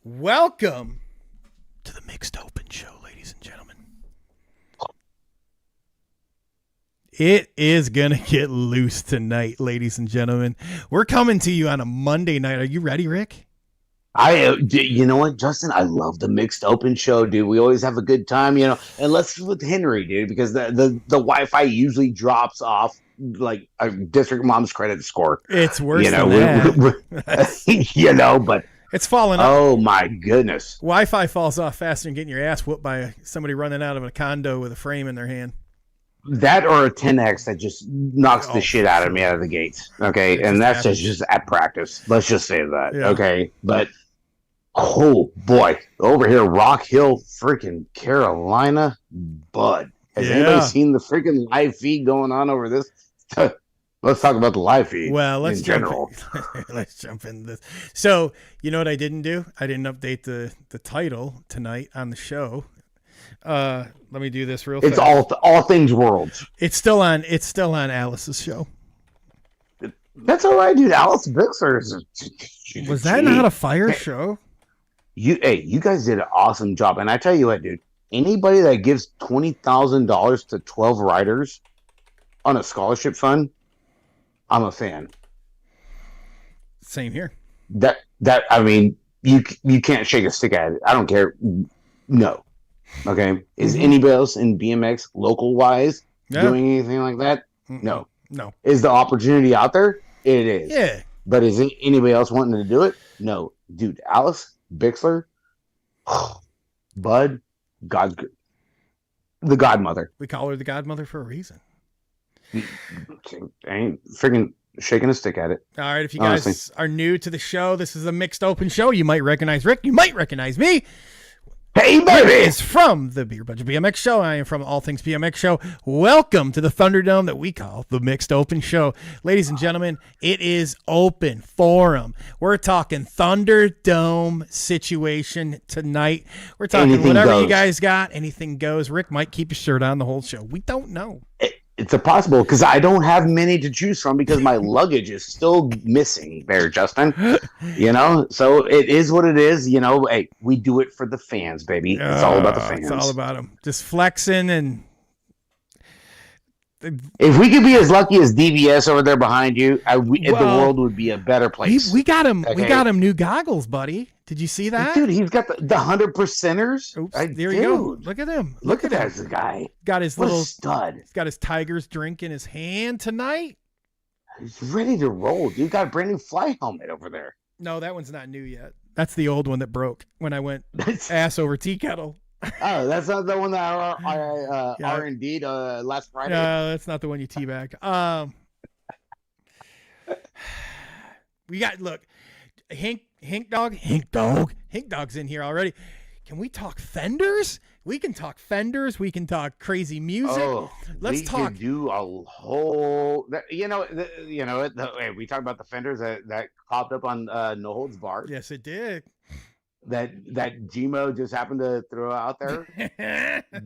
Welcome to the Mixed Open Show, ladies and gentlemen. It is going to get loose tonight, ladies and gentlemen. We're coming to you on a Monday night. Are you ready, Rick? You know what, Justin? I love the Mixed Open Show, dude. We always have a good time, unless it's with Henry, dude, because the Wi-Fi usually drops off like a district mom's credit score. It's worse than that. But it's falling up. Oh my goodness. Wi-Fi falls off faster than getting your ass whooped by somebody running out of a condo with a frame in their hand. That or a 10X that just knocks the shit out of me out of the gates. Okay. And that's just at practice. Let's just say that. Yeah. Okay. But oh boy, over here, Rock Hill, freaking Carolina, bud. Has anybody seen the freaking live feed going on over this? Let's talk about the live feed. Well, let's jump into this. So, you know what I didn't do? I didn't update the title tonight on the show. Let me do this real fast. It's all things worlds. It's still on Alice's show. That's all right, dude. Alice Bixler was that not a fire show? You guys did an awesome job. And I tell you what, dude, anybody that gives $20,000 to 12 riders on a scholarship fund, I'm a fan. Same here. I mean, you can't shake a stick at it. I don't care. No. Okay. Is anybody else in BMX local wise doing anything like that? No. No. Is the opportunity out there? It is. Yeah. But is anybody else wanting to do it? No. Dude, Alice Bixler, Bud, the Godmother. We call her the Godmother for a reason. I ain't freaking shaking a stick at it. All right, if you guys are new to the show, this is a Mixed Open Show. You might recognize Rick. You might recognize me. Hey, baby! Rick is from the Beer Budget BMX Show. I am from All Things BMX Show. Welcome to the Thunderdome that we call the Mixed Open Show. Ladies and gentlemen, it is open forum. We're talking Thunderdome situation tonight. We're talking anything whatever goes. You guys got. Anything goes. Rick might keep his shirt on the whole show. We don't know. It's a possible because I don't have many to choose from because my luggage is still missing there, Justin. So it is what it is. Hey, we do it for the fans, baby. It's all about the fans. It's all about them. Just flexing and. If we could be as lucky as DVS over there behind you, the world would be a better place. We got him. Okay? We got him new goggles, buddy. Did you see that? Dude, he's got the 100%ers. Oops, there you go. Look at him. Look at that guy. Got his what little a stud. He's got his Tiger's drink in his hand tonight. He's ready to roll. Dude, got a brand new fly helmet over there. No, that one's not new yet. That's the old one that broke when I went ass over tea kettle. Oh, that's not the one that I R&D'd last Friday. No, that's not the one you teabag. We got Hink Dog's in here already. Can we talk Fenders? We can talk Fenders. We can talk crazy music. Let's talk. We do a whole. We talked about the Fenders that popped up on No Holds Barred. Yes, it did. That Gmo just happened to throw out there,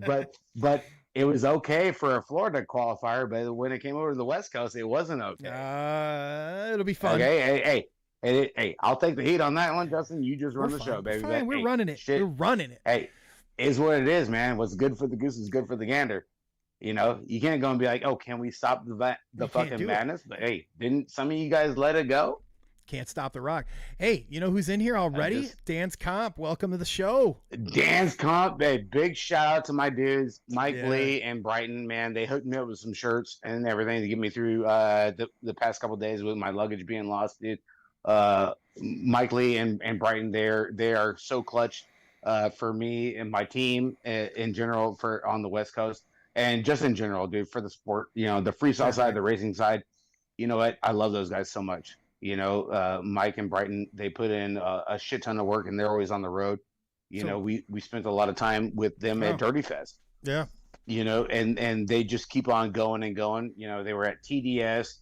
but it was okay for a Florida qualifier. But when it came over to the West Coast, it wasn't okay. It'll be fun. Okay, hey, I'll take the heat on that one, Justin. You just run the show, baby. Fine. We're running it. We're running it. Hey, is what it is, man. What's good for the goose is good for the gander. You can't go and be like, oh, can we stop the fucking madness? But hey, didn't some of you guys let it go? Can't stop the rock. Hey, you know who's in here already? Dan's Comp. Welcome to the show. Dan's Comp. Hey, big shout out to my dudes, Mike Lee and Brighton. Man, they hooked me up with some shirts and everything to get me through the past couple of days with my luggage being lost, dude. Mike Lee and Brighton, they are so clutch for me and my team in general for on the West Coast and just in general, dude, for the sport. The freestyle side, the racing side. You know what? I love those guys so much. Mike and Brighton, they put in a shit ton of work and they're always on the road. We spent a lot of time with them at Dirty Fest. Yeah. And they just keep on going and going. They were at TDS,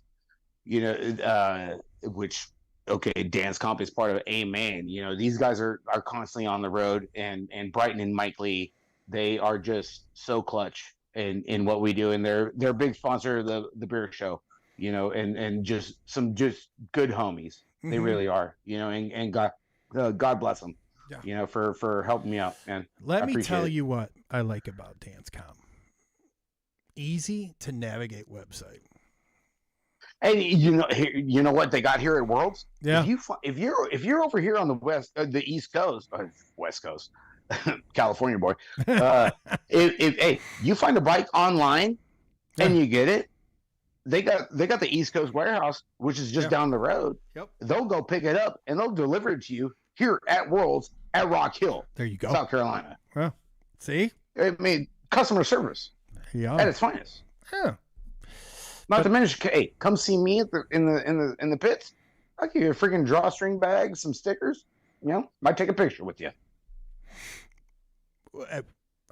which, okay, Dance Comp is part of Amen. These guys are constantly on the road and Brighton and Mike Lee, they are just so clutch in what we do. And they're a big sponsor of the beer show. And just good homies. They really are, and God bless them. Yeah. For helping me out, man. Let me tell you what I like about DanceCom. Easy to navigate website. And you know what they got here at Worlds? Yeah. If you're over here on the East Coast, West Coast, California boy, if you find a bike online and you get it, they got the East Coast warehouse, which is just down the road. Yep. They'll go pick it up and they'll deliver it to you here at Worlds at Rock Hill. There you go, South Carolina. Well, see, I mean, customer service at its finest. Yeah. Not to mention, hey, come see me in the pits. I'll give you a freaking drawstring bag, some stickers. Might take a picture with you.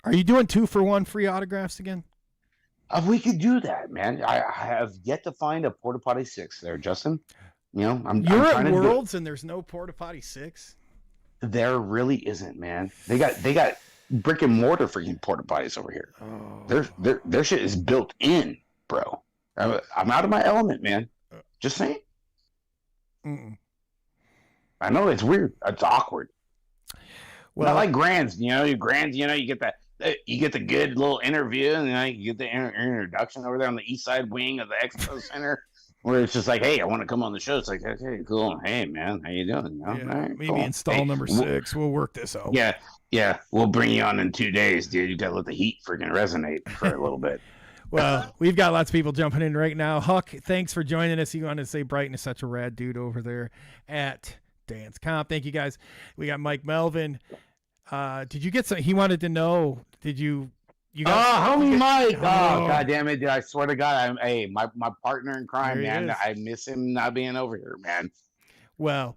Are you doing 2-for-1 free autographs again? We could do that, man. I have yet to find a Porta Potty 6 there, Justin. You're at Worlds and there's no Porta Potty 6? There really isn't, man. They got brick and mortar freaking Porta Potties over here. Oh. Their shit is built in, bro. I'm out of my element, man. Just saying. Mm-mm. I know it's weird. It's awkward. Well, not like Grands. You get the good little interview, and you get the introduction over there on the east side wing of the expo center, where it's just like, hey, I want to come on the show. It's like, okay, cool. Hey, man, how you doing? All right, maybe cool. Install number 6. We'll work this out. Yeah. We'll bring you on in 2 days, dude. You got to let the heat freaking resonate for a little bit. Well, we've got lots of people jumping in right now. Huck, thanks for joining us. You wanted to say Brighton is such a rad dude over there at DanceCom. Thank you, guys. We got Mike Melvin. Did you get some? He wanted to know. Did you? Homie Mike. Oh, God damn it, dude. I swear to God, my partner in crime, man. I miss him not being over here, man. Well,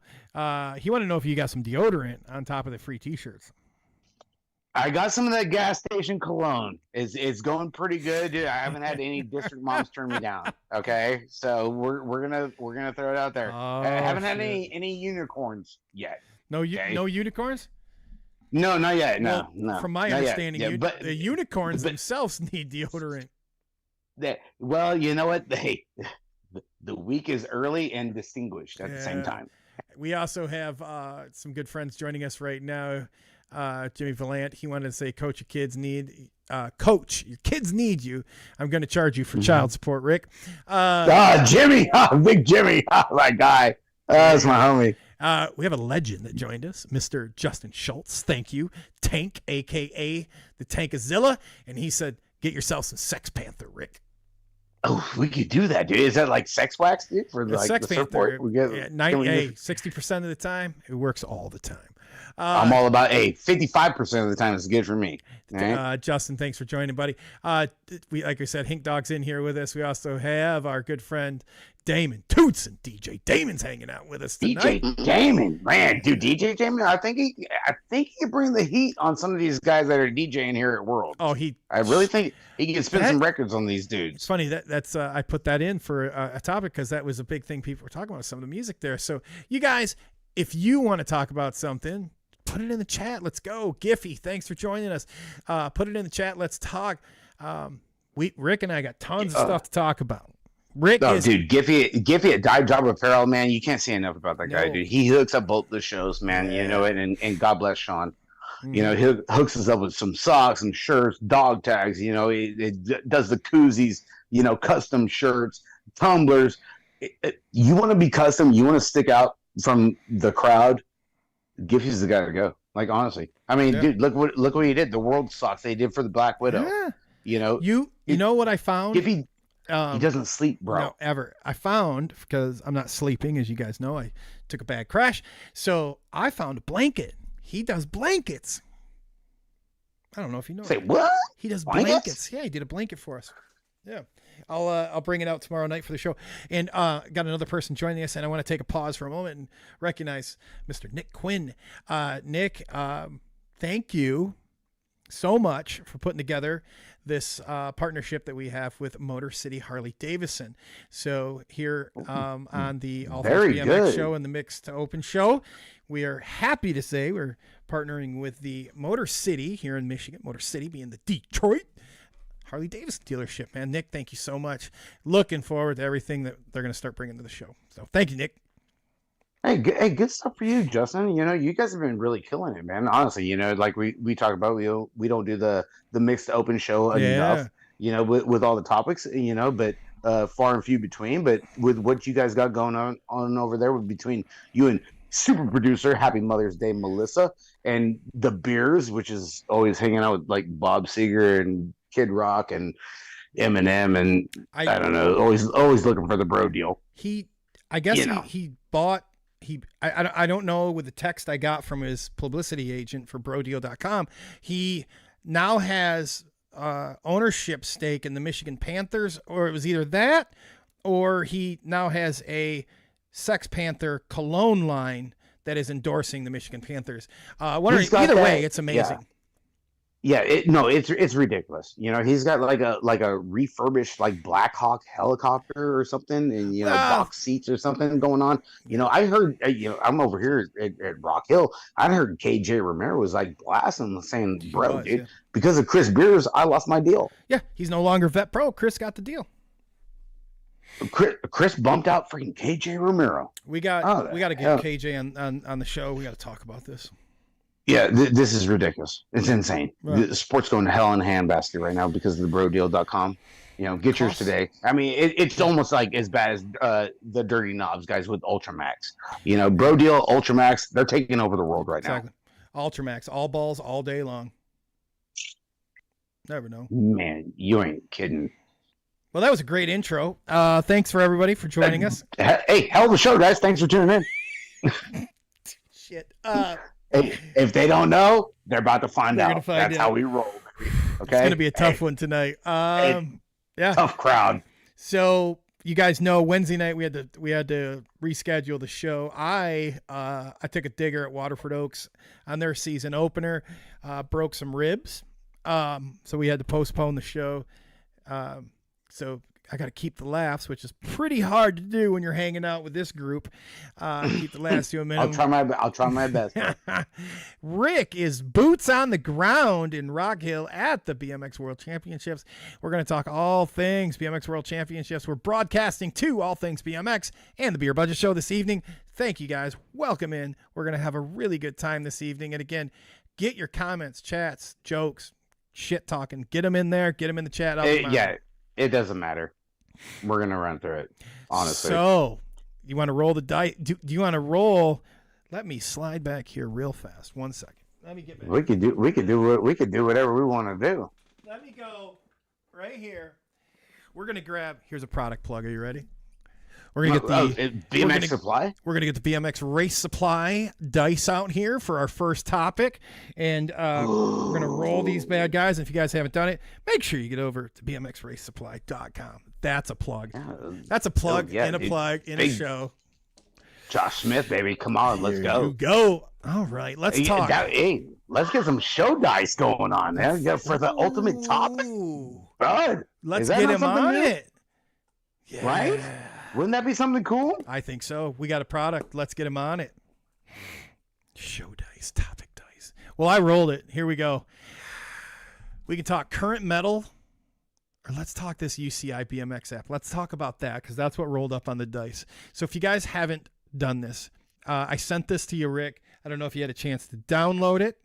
he wanted to know if you got some deodorant on top of the free T-shirts. I got some of that gas station cologne. It's going pretty good, dude. I haven't had any district moms turn me down. Okay, so we're gonna throw it out there. I haven't had any unicorns yet. No unicorns. No, not yet. No. From my understanding, but the unicorns themselves need deodorant. Well, you know what? The week is early and distinguished at the same time. We also have some good friends joining us right now. Jimmy Valant, he wanted to say, Coach, your kids need you. I'm going to charge you for child support, Rick. Jimmy, big Jimmy, my guy. That's my homie. We have a legend that joined us, Mr. Justin Schultz. Thank you. Tank, a.k.a. the Tankazilla. And he said, get yourself some Sex Panther, Rick. Oh, we could do that, dude. Is that like sex wax, dude? For like Sex the Panther, support? We get 60% of the time, it works all the time. I'm all about 55% of the time it's good for me. Right? Justin, thanks for joining, buddy. We, like I said, Hink Dog's in here with us. We also have our good friend Damon Toots, and DJ Damon's hanging out with us tonight. DJ Damon, man, dude, DJ Damon. I think he can bring the heat on some of these guys that are DJing here at World. I really think he can spin some records on these dudes. It's funny that's I put that in for a topic because that was a big thing people were talking about, some of the music there. So you guys, if you want to talk about something, put it in the chat. Let's go. Giffy, thanks for joining us. Put it in the chat. Let's talk. Rick and I got tons of stuff to talk about. Dude, Giffy at Dive Job Apparel, man, you can't say enough about that guy, dude. He hooks up both the shows, man. You know it, and God bless Sean. You know, he hooks us up with some socks and shirts, dog tags. You know, he does the koozies. You know, custom shirts, tumblers. You want to be custom? You want to stick out from the crowd? Giffy's the guy to go. Like, honestly, I mean, dude, look what he did. The World socks they did for the Black Widow. Yeah. You know, you know what I found? Giffy, he doesn't sleep, bro. No, ever. I found, because I'm not sleeping, as you guys know, I took a bad crash. So I found a blanket. He does blankets. I don't know if you know. Say what? He does blankets. Yeah, he did a blanket for us. Yeah. I'll bring it out tomorrow night for the show. And got another person joining us, and I want to take a pause for a moment and recognize Mr. Nick Quinn. Nick, thank you so much for putting together this partnership that we have with Motor City Harley Davidson. So here on the All Things BMX show and the Mixed Open show, we are happy to say we're partnering with the Motor City here in Michigan. Motor City being the Detroit Harley Davidson dealership, man. Nick, thank you so much. Looking forward to everything that they're going to start bringing to the show. So thank you, Nick. Hey, good stuff for you, Justin. You guys have been really killing it, man. Honestly, like we talk about, we don't do the mixed open show enough, Yeah. with all the topics, but far and few between. But with what you guys got going on over there, between you and super producer, Happy Mother's Day, Melissa, and the Beers, which is always hanging out with like Bob Seger and Kid Rock and Eminem, and I I don't know, always looking for the bro deal. he I guess You know, he bought I don't know, with the text I got from his publicity agent for brodeal.com, he now has ownership stake in the Michigan Panthers, or it was either that or he now has a Sex Panther cologne line that is endorsing the Michigan Panthers. Wondering, he's got either that. way, it's amazing. Yeah, it's ridiculous. He's got like a refurbished like Black Hawk helicopter or something, and Well, box seats or something going on. yeah, I heard, I'm over here at Rock Hill. I heard KJ Romero was like blasting, saying, he "Bro, was, dude, yeah. because of Chris Beers, I lost my deal." Yeah, he's no longer Vet Pro. Chris got the deal. Chris bumped out freaking KJ Romero. We Oh, got the to hell. get KJ on the show. We got to talk about this. Yeah, this is ridiculous. It's insane. Right. The sport's going to hell in a handbasket right now because of the brodeal.com. Get yours today. I mean, it's almost like as bad as the Dirty Knobs guys with Ultramax. Bro Deal, Ultramax, they're taking over the world right Exactly. Ultramax, all balls, all day long. Never know. now. Man, you ain't kidding. Well, that was a great intro. Thanks for everybody for joining us. Hey, hell of a show, guys. Thanks for tuning in. Shit. Hey, if they don't know, they're about to find They're out. gonna find That's out. how we roll. Baby. Okay, It's gonna be a tough Hey, one tonight. Yeah. tough crowd. So you guys know Wednesday night we had to reschedule the show. I took a digger at Waterford Oaks on their season opener, broke some ribs, so we had to postpone the show. So I got to keep the laughs, which is pretty hard to do when you're hanging out with this group. Keep the laughs to a minimum. I'll try my best. Rick is boots on the ground in Rock Hill at the BMX World Championships. We're going to talk all things BMX World Championships. We're broadcasting to All Things BMX and the Beer Budget Show this evening. Thank you guys. Welcome in. We're going to have a really good time this evening. And again, get your comments, chats, jokes, shit talking. Get them in there. Get them in the chat. It doesn't matter. We're going to run through it, honestly. So, you want to roll the dice? Do you want to roll? Let me slide back here real fast. 1 second. Let me get back. We could do whatever we want to do. Let me go right here. We're gonna grab. Here's a product plug. Are you ready? We're gonna get the BMX Supply. We're gonna get the BMX Race Supply dice out here for our first topic, and we're gonna roll these bad guys. And if you guys haven't done it, make sure you get over to bmxracesupply.com. That's a plug. Yeah. That's a plug yeah, and a dude. plug in a Big show. Josh Smith, baby, come on, let's Here go. you go. All right, let's Hey, talk. let's get some show dice going on, man. Yeah, for the ultimate topic. Ooh. Bud, Let's is that get not him something on new? it. Yeah. Right? Wouldn't that be something cool? I think so. We got a product. Let's get him on it. Show dice, topic dice. Well, I rolled it. Here we go. We can talk current metal, or let's talk this UCI BMX app. Let's talk about that because that's what rolled up on the dice. So if you guys haven't done this, I sent this to you, Rick. I don't know if you had a chance to download it.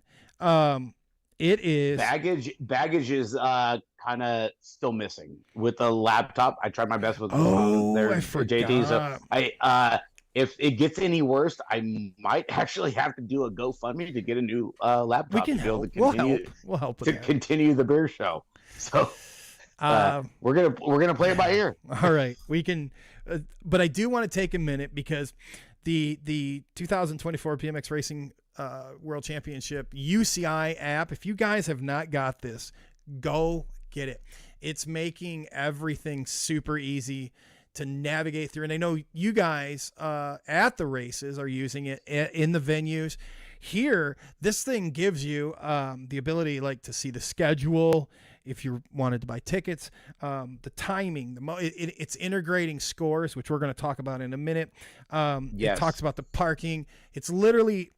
It is Baggage is kind of still missing with the laptop. I tried my best with the Oh, phone there, I JT. So forgot. if it gets any worse, I might actually have to do a GoFundMe to get a new laptop we can to be able help. to We'll continue help. We'll help with to that. continue the beer show. So we're gonna play it by ear. All right, we can, but I do want to take a minute because the 2024 BMX Racing World Championship UCI app. If you guys have not got this, go get it. It's making everything super easy to navigate through, and I know you guys at the races are using it in the venues. Here, this thing gives you the ability to see the schedule. If you wanted to buy tickets, the timing, it's integrating scores, which we're going to talk about in a minute. It talks about the parking. It's literally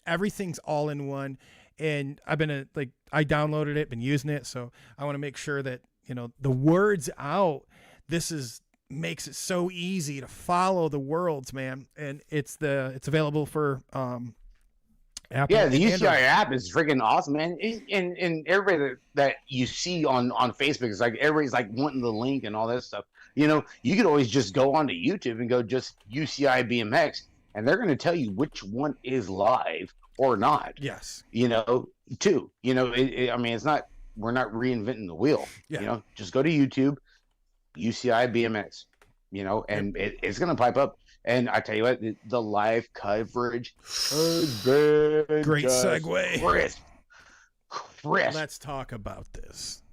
everything's all in one. And I've been I downloaded it, been using it. So I want to make sure that, the words out, this is makes it so easy to follow the worlds, man. And it's available for Apple. Yeah, the and UCI Android. app is freaking awesome, man. And everybody that you see on Facebook is like, everybody's like wanting the link and all that stuff. You know, you could always just go onto YouTube and go just UCI BMX, and they're going to tell you which one is live or not. Yes. You know, too. You know, I mean, we're not reinventing the wheel. Yeah. You know, just go to YouTube, UCI BMX. You know, and it's going to pipe up. And I tell you what, the live coverage has been Great just segue. Crisp. Let's talk about this.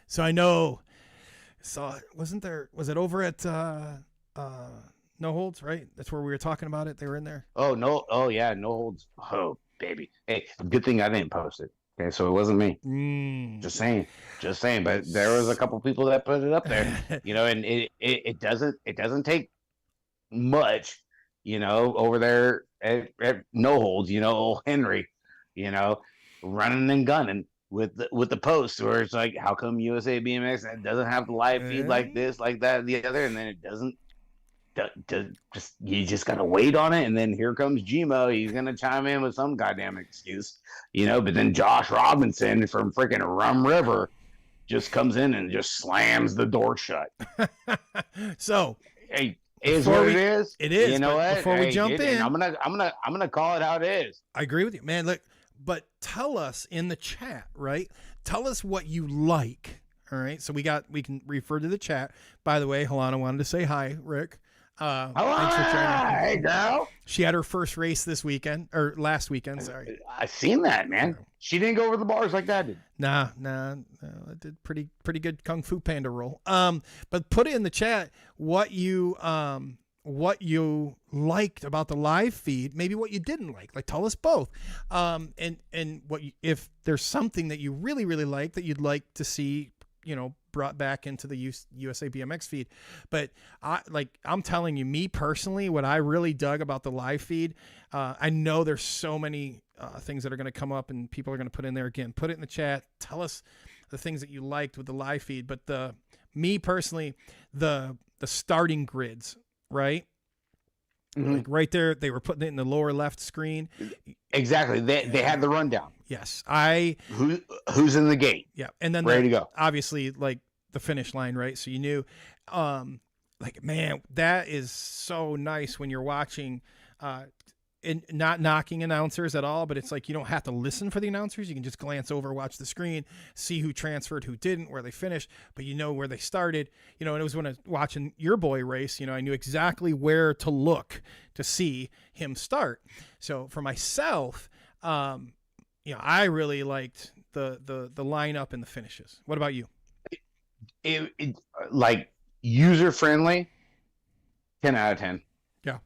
So I know, was it over at No Holds, right? That's where we were talking about it. They were in there. Oh, no. Oh, yeah. No holds. Oh, baby. Hey, good thing I didn't post it. Okay, so it wasn't me. Just saying. But there was a couple people that put it up there, you know, and it doesn't take much, you know, over there at No Holds, you know, old Henry, you know, running and gunning with the post where it's like, how come USA BMX doesn't have the live feed like this, like that, the other, and then it doesn't. You just gotta wait on it, and then here comes Gmo. He's gonna chime in with some goddamn excuse, you know. But then Josh Robinson from freaking Rum River just comes in and just slams the door shut. So, hey, is what it is. It is. You know what? Before we jump in, I'm gonna call it how it is. I agree with you, man. Look, but tell us in the chat, right? Tell us what you like. All right. So we can refer to the chat. By the way, Helena wanted to say hi, Rick. Thanks for joining. Hey, girl. She had her first race this weekend, or last weekend. Sorry. I seen that, man. She didn't go over the bars like that did. Nah. I did pretty good Kung Fu Panda roll. But put it in the chat what you liked about the live feed, maybe what you didn't like. Like, tell us both. And what if there's something that you really, really like that you'd like to see, you know, brought back into the USA BMX feed. But I'm telling you, me personally, what I really dug about the live feed, I know there's so many things that are going to come up and people are going to put in there. Again, put it in the chat. Tell us the things that you liked with the live feed. But me personally, the starting grids, right? Mm-hmm. Like right there, they were putting it in the lower left screen. Exactly. They had the rundown. Yes. Who's in the gate? Yeah. And then ready to go. Obviously, like the finish line, right? So you knew, like, man, that is so nice when you're watching, and not knocking announcers at all, but it's like you don't have to listen for the announcers. You can just glance over, watch the screen, see who transferred, who didn't, where they finished, but you know where they started. You know, and it was when I was watching your boy race, you know, I knew exactly where to look to see him start. So for myself, you know, I really liked the lineup and the finishes. What about you? It like user friendly, 10 out of 10. Yeah.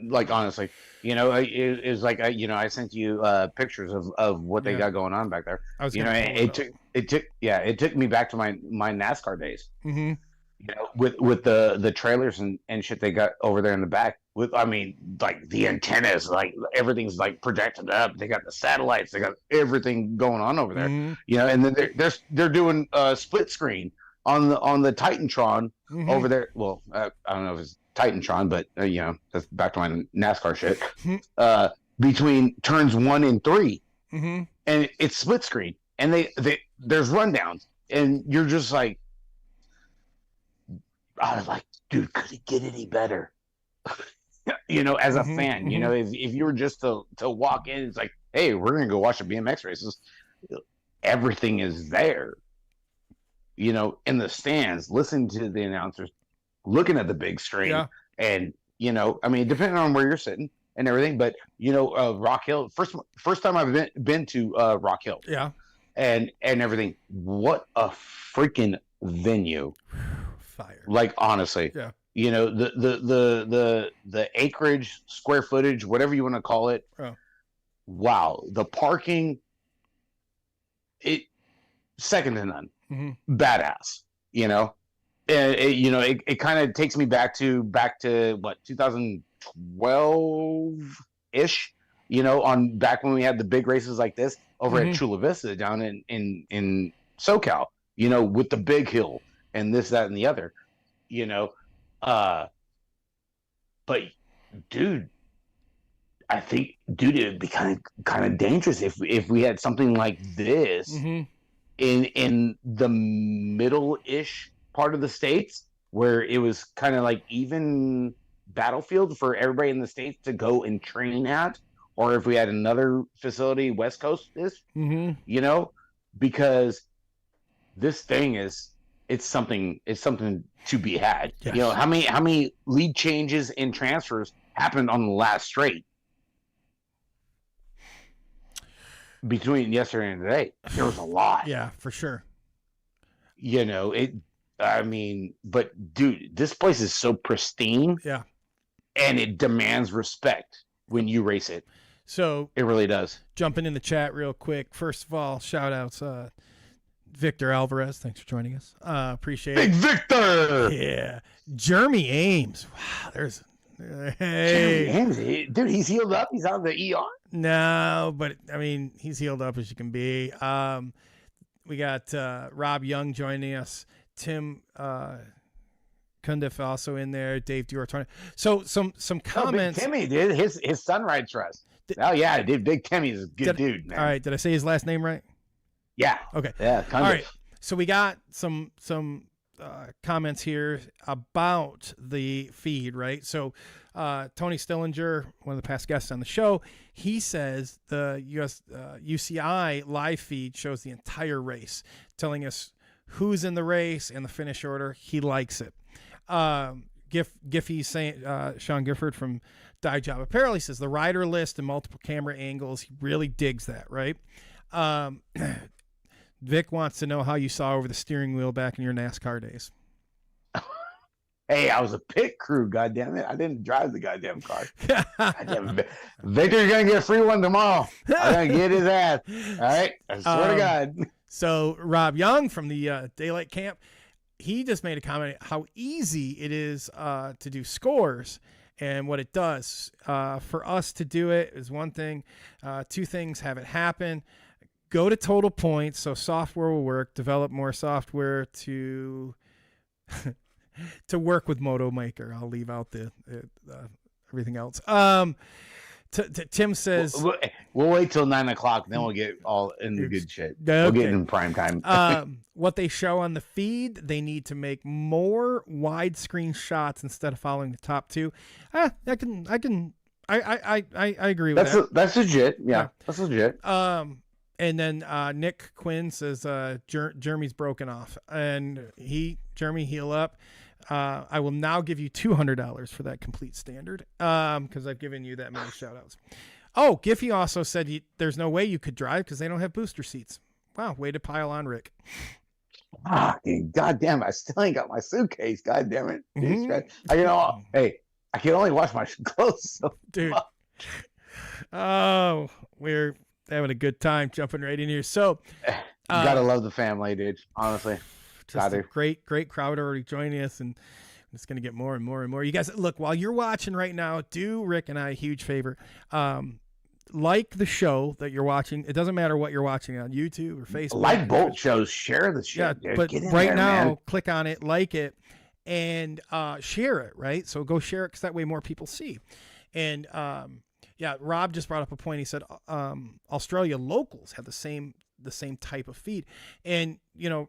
Like, honestly, you know, it was like, you know, I sent you pictures of what they got going on back there. You know, it took me back to my NASCAR days. Mm-hmm. You know, with the trailers and shit they got over there in the back. With, I mean, like the antennas, like everything's like projected up. They got the satellites. They got everything going on over there. Mm-hmm. You know, and then they're doing split screen on the Titantron over there. Well, I don't know if it's Titantron, but you know, that's back to my NASCAR shit. Between turns 1 and 3, and it's split screen, and there's rundowns, and you're just like, I was like, dude, could it get any better? You know, as a fan, you know, if you were just to walk in, it's like, hey, we're gonna go watch the BMX races. Everything is there. You know, in the stands, listening to the announcers, looking at the big screen, and you know, I mean, depending on where you're sitting and everything, but you know, Rock Hill, first time I've been to Rock Hill, and everything. What a freaking venue! Fire. Like, honestly, you know, the acreage, square footage, whatever you want to call it. Wow, the parking, it second to none. Badass, you know. You know, it kind of takes me back to what, 2012 ish, you know, on back when we had the big races like this over at Chula Vista down in SoCal, you know, with the big hill and this, that, and the other. you know. Uh, but dude, I think, dude, it'd be kind of dangerous if we had something like this Mm-hmm. in the middle-ish part of the states, where it was kind of like even battlefield for everybody in the states to go and train at, or if we had another facility West Coast is, Mm-hmm. you know, because this thing is it's something to be had. Yes. You know, how many lead changes and transfers happened on the last straight between yesterday and today? There was a lot. Yeah, for sure. You know, I mean, but dude, this place is so pristine. Yeah. And it demands respect when you race it. So it really does. Jumping in the chat real quick. First of all, shout outs, Victor Alvarez. Thanks for joining us. Appreciate Big it. Victor. Yeah. Jeremy Ames. Wow. There's, hey. Jeremy Ames, dude, he's healed up. He's out of the ER. No, but I mean, he's healed up as you can be. We got Rob Young joining us. Tim Cundiff also in there. Dave Dior20. So some comments. Big Timmy, dude. His son rides for us. Oh yeah, dude. Big Timmy's a good dude, man. All right. Did I say his last name right? Yeah. Okay. Yeah. Cundiff. All right. So we got some comments here about the feed, right? So Tony Stillinger, one of the past guests on the show, he says the UCI live feed shows the entire race, telling us who's in the race and the finish order. He likes it. Giffy saying, Sean Gifford from Die Job Apparel, says the rider list and multiple camera angles. He really digs that, right? Vic wants to know how you saw over the steering wheel back in your NASCAR days. Hey, I was a pit crew, goddammit. I didn't drive the goddamn car. Victor's gonna get a free one tomorrow. I'm gonna get his ass. All right. I swear to God. So Rob Young from the Daylight Camp, he just made a comment how easy it is to do scores and what it does. For us to do it is one thing. Two things: have it happen. Go to total points, so software will work. Develop more software to to work with Moto Maker. I'll leave out the everything else. Tim says we'll wait till 9 o'clock, then we'll get all in the good shit. Okay. We'll get in prime time. What they show on the feed, they need to make more widescreen shots instead of following the top two. I agree with that. That's legit. Yeah, that's legit. And then Nick Quinn says Jeremy's broken off, and Jeremy, heal up. I will now give you $200 for that complete standard because I've given you that many shout outs. Oh, Giffy also said there's no way you could drive because they don't have booster seats. Wow, way to pile on, Rick. God damn it, I still ain't got my suitcase. God damn it. Mm-hmm. Hey, I can only wash my clothes. So dude. Oh, we're having a good time jumping right in here. So you gotta love the family, dude. Honestly. Just a great crowd already joining us, and it's going to get more and more and more. You guys, look, while you're watching right now, do Rick and I a huge favor. Like the show that you're watching. It doesn't matter what you're watching on YouTube or Facebook. Like both shows. Share the shit. Yeah, but right now, man, click on it, like it, and share it, right? So go share it because that way more people see. And Rob just brought up a point. He said Australia locals have the same type of feed, and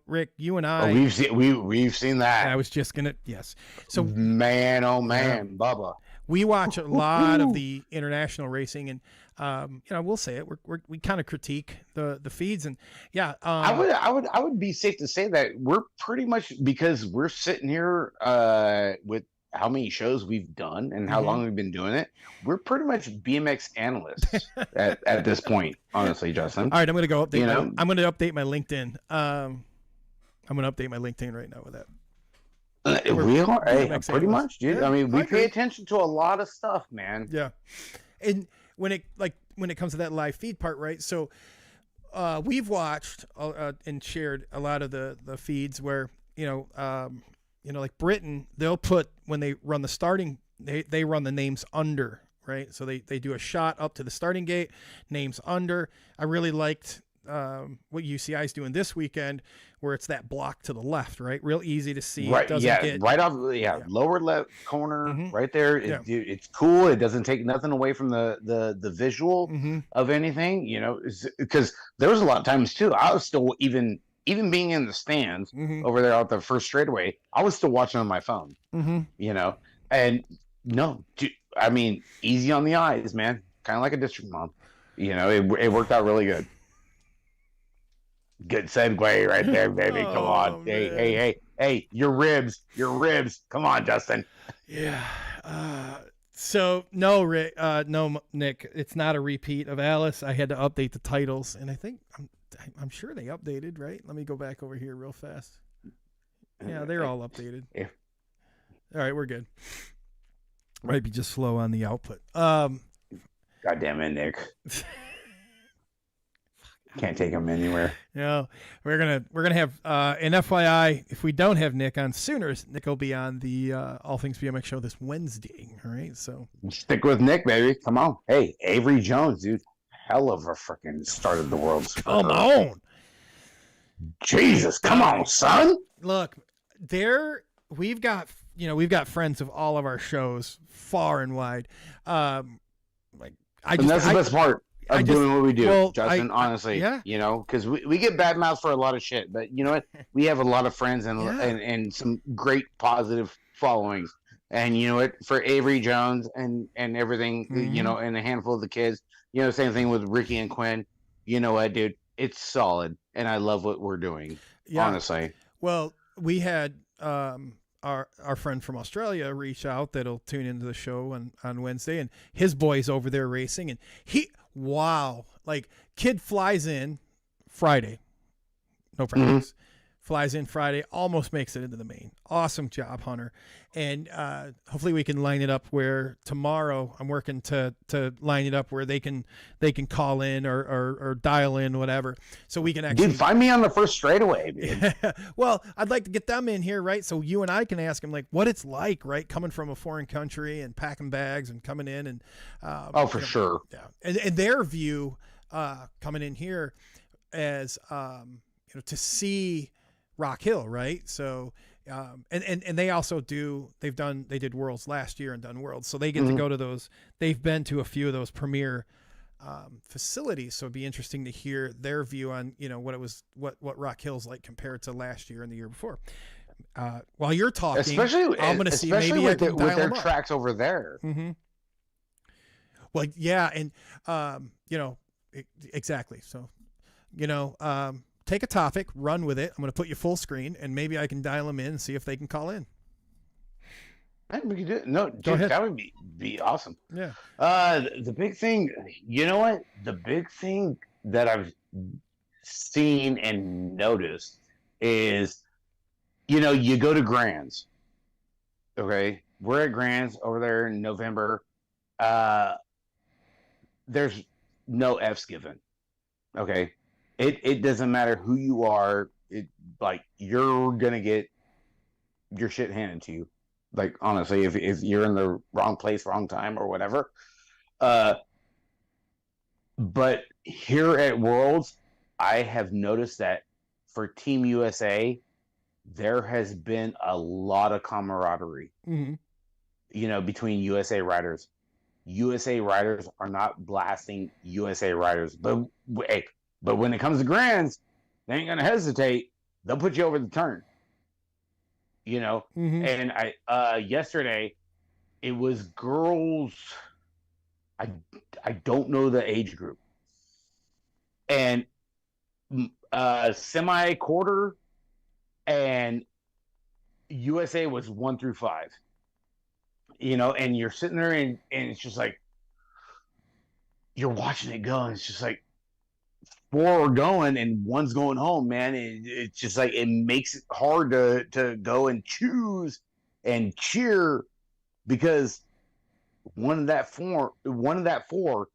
Rick, you and I, we've seen that. I was just gonna so man, oh man, Bubba, we watch a lot of the international racing, and we'll say it, we kind of critique the feeds, and I would be safe to say that we're pretty much, because we're sitting here with how many shows we've done and how long we've been doing it, we're pretty much BMX analysts at this point, honestly, Justin. All right, I'm going to go update. I'm going to update my LinkedIn. I'm going to update my LinkedIn right now with that. We are pretty much, dude. Yeah, I mean, we pay attention to a lot of stuff, man. Yeah, and when it comes to that live feed part, right? So we've watched and shared a lot of the feeds where like Britain, they'll put, when they run the starting, they run the names under, right? So they do a shot up to the starting gate, names under. I really liked what UCI is doing this weekend, where it's that block to the left, right? Real easy to see. Right. It doesn't Yeah. get, Right off. Yeah. Lower left corner, Mhm. right there. Yeah. It's cool. It doesn't take nothing away from the visual Mhm. of anything. Because there was a lot of times too. I was still even being in the stands Mhm. over there out the first straightaway. I was still watching on my phone. Mhm. And no, I mean, easy on the eyes, man. Kind of like a district mom. It worked out really good. Good segue right there, baby. Come on. Hey, your ribs. Come on, Justin. Yeah. So no, Rick, no, Nick, it's not a repeat of Alice. I had to update the titles, and I think I'm sure they updated, right? Let me go back over here real fast. Yeah, they're all updated. Yeah. All right, we're good. Might be just slow on the output. God damn it, Nick. Can't take him anywhere. We're gonna have an FYI. If we don't have Nick on Sooners, Nick will be on the All Things BMX show this Wednesday. All right, so stick with Nick, baby. Come on. Hey, Avery Jones, dude. Hell of a freaking started the world. Come on. Jesus, come on, son. Look, we've got friends of all of our shows far and wide. That's the best part of doing what we do, Justin. Honestly, because we get bad mouths for a lot of shit, but you know what? We have a lot of friends and some great positive followings. And you know what? For Avery Jones and everything, and a handful of the kids, same thing with Ricky and Quinn. You know what, dude? It's solid, and I love what we're doing. Yeah. Honestly. Well, we had our friend from Australia reach out that'll tune into the show on Wednesday, and his boy's over there racing, and kid flies in Friday, no practice. Flies in Friday, almost makes it into the main. Awesome job, Hunter. And hopefully we can line it up where tomorrow I'm working to line it up where they can call in or dial in, whatever. So we can actually find me on the first straightaway, dude. Well, I'd like to get them in here, right? So you and I can ask them like what it's like, right? Coming from a foreign country and packing bags and coming in and for sure. Yeah. And their view coming in here as to see Rock Hill, right? So, and they also they did Worlds last year and done Worlds. So they get to go to those, they've been to a few of those premier facilities. So it'd be interesting to hear their view on, what Rock Hill's like compared to last year and the year before. While you're talking, I'm going to see maybe with their tracks over there. Mm-hmm. Well, yeah. And, exactly. So, take a topic, run with it. I'm going to put you full screen, and maybe I can dial them in and see if they can call in. We could do it. No, dude, that would be awesome. Yeah. The big thing, you know what? The big thing that I've seen and noticed is, you go to Grands. Okay, we're at Grands over there in November. There's no F's given. Okay. It doesn't matter who you are. You're gonna get your shit handed to you. Like honestly, if you're in the wrong place, wrong time, or whatever. But here at Worlds, I have noticed that for Team USA, there has been a lot of camaraderie. Mm-hmm. Between USA riders. USA riders are not blasting USA riders, but hey. But when it comes to Grands, they ain't gonna hesitate. They'll put you over the turn. Mm-hmm. And I yesterday, it was girls. I don't know the age group. And semi quarter, and USA was 1 through 5. And you're sitting there and it's just like you're watching it go, and it's just like 4 are going and 1's going home, man. It's just like it makes it hard to go and choose and cheer because one of that four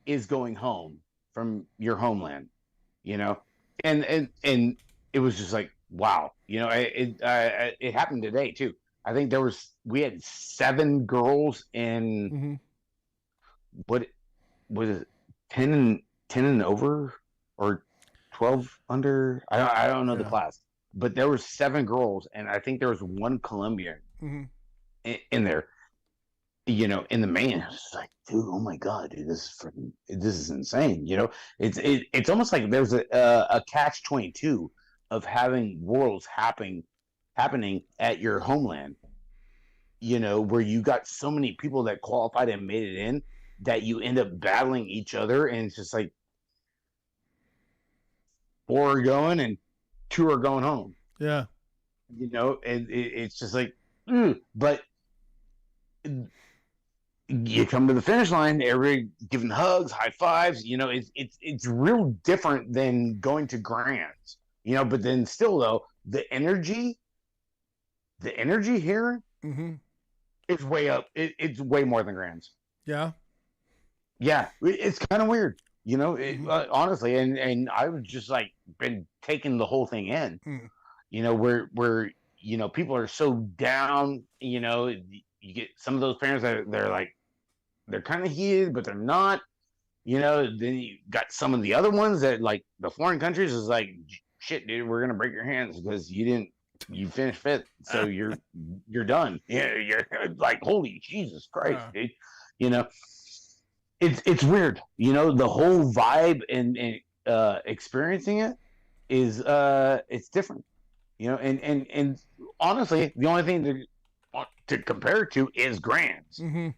is going home from your homeland, and it was just like wow, it happened today too. I think we had 7 girls in what was it 10 and over. Or 12 under. I don't know the Yeah. class, but there was 7 girls, and I think there was 1 Colombian Mm-hmm. in there. In the main, I was just like, dude, oh my god, dude, this is insane. It's almost like there's a catch-22 of having worlds happening at your homeland. Where you got so many people that qualified and made it in that you end up battling each other, and it's just like 4 are going and 2 are going home. Yeah. And it's just like, but you come to the finish line, everybody giving hugs, high fives. It's real different than going to grands. But then still though, the energy here Mm-hmm. is way up. It's way more than grands. Yeah. Yeah, it's kind of weird. Mm-hmm. Honestly, and I was just like been taking the whole thing in. Where people are so down. You get some of those parents that they're like, they're kind of heated, but they're not. Then you got some of the other ones that like the foreign countries is like, shit, dude, we're gonna break your hands because you finished 5th, so you're done. Yeah, you're like, holy Jesus Christ, dude. It's weird. The whole vibe and experiencing it is it's different. And honestly, the only thing to compare it to is grands. Mm-hmm.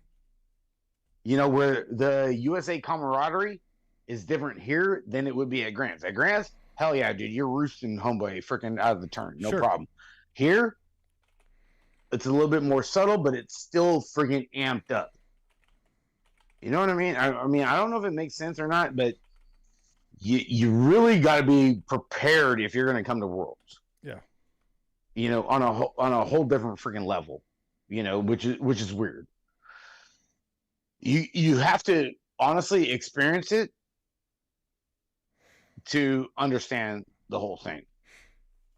Where the USA camaraderie is different here than it would be at grands. At grands, hell yeah, dude, you're roosting homeboy freaking out of the turn, no problem. Here, it's a little bit more subtle, but it's still freaking amped up. You know what I mean? I mean, I don't know if it makes sense or not, but you really got to be prepared if you're going to come to Worlds. Yeah. On a whole different freaking level. Which is weird. You have to honestly experience it to understand the whole thing.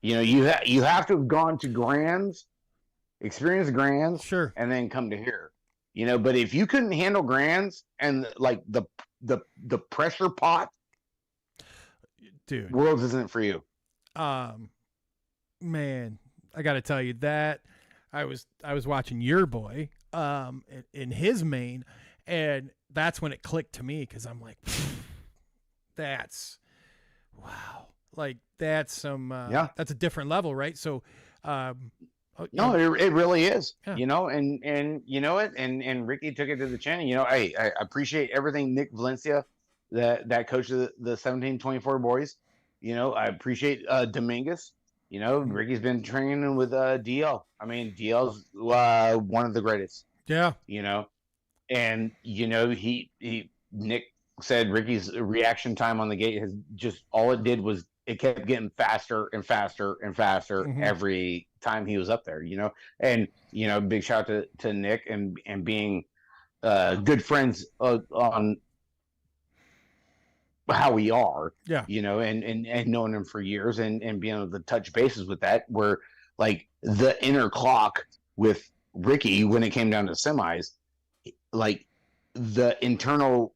You have to have gone to grands, experience grands, sure, and then come to here. But if you couldn't handle grands and like the pressure pot, dude, Worlds isn't for you. Man, I got to tell you that I was watching your boy in his main, and that's when it clicked to me, because I'm like, that's wow, like that's some that's a different level, right? So no, it really is. Yeah. And you know it, and Ricky took it to the chin. I appreciate everything Nick Valencia, that coach of the 1724 boys. I appreciate Dominguez. Ricky's been training with DL. I mean, DL's one of the greatest. Yeah. And Nick said Ricky's reaction time on the gate has just, all it did was it kept getting faster and faster and faster every time he was up there. And big shout out to Nick and being good friends on how we are, and knowing him for years and being able to touch bases with that, where like the inner clock with Ricky when it came down to semis, like the internal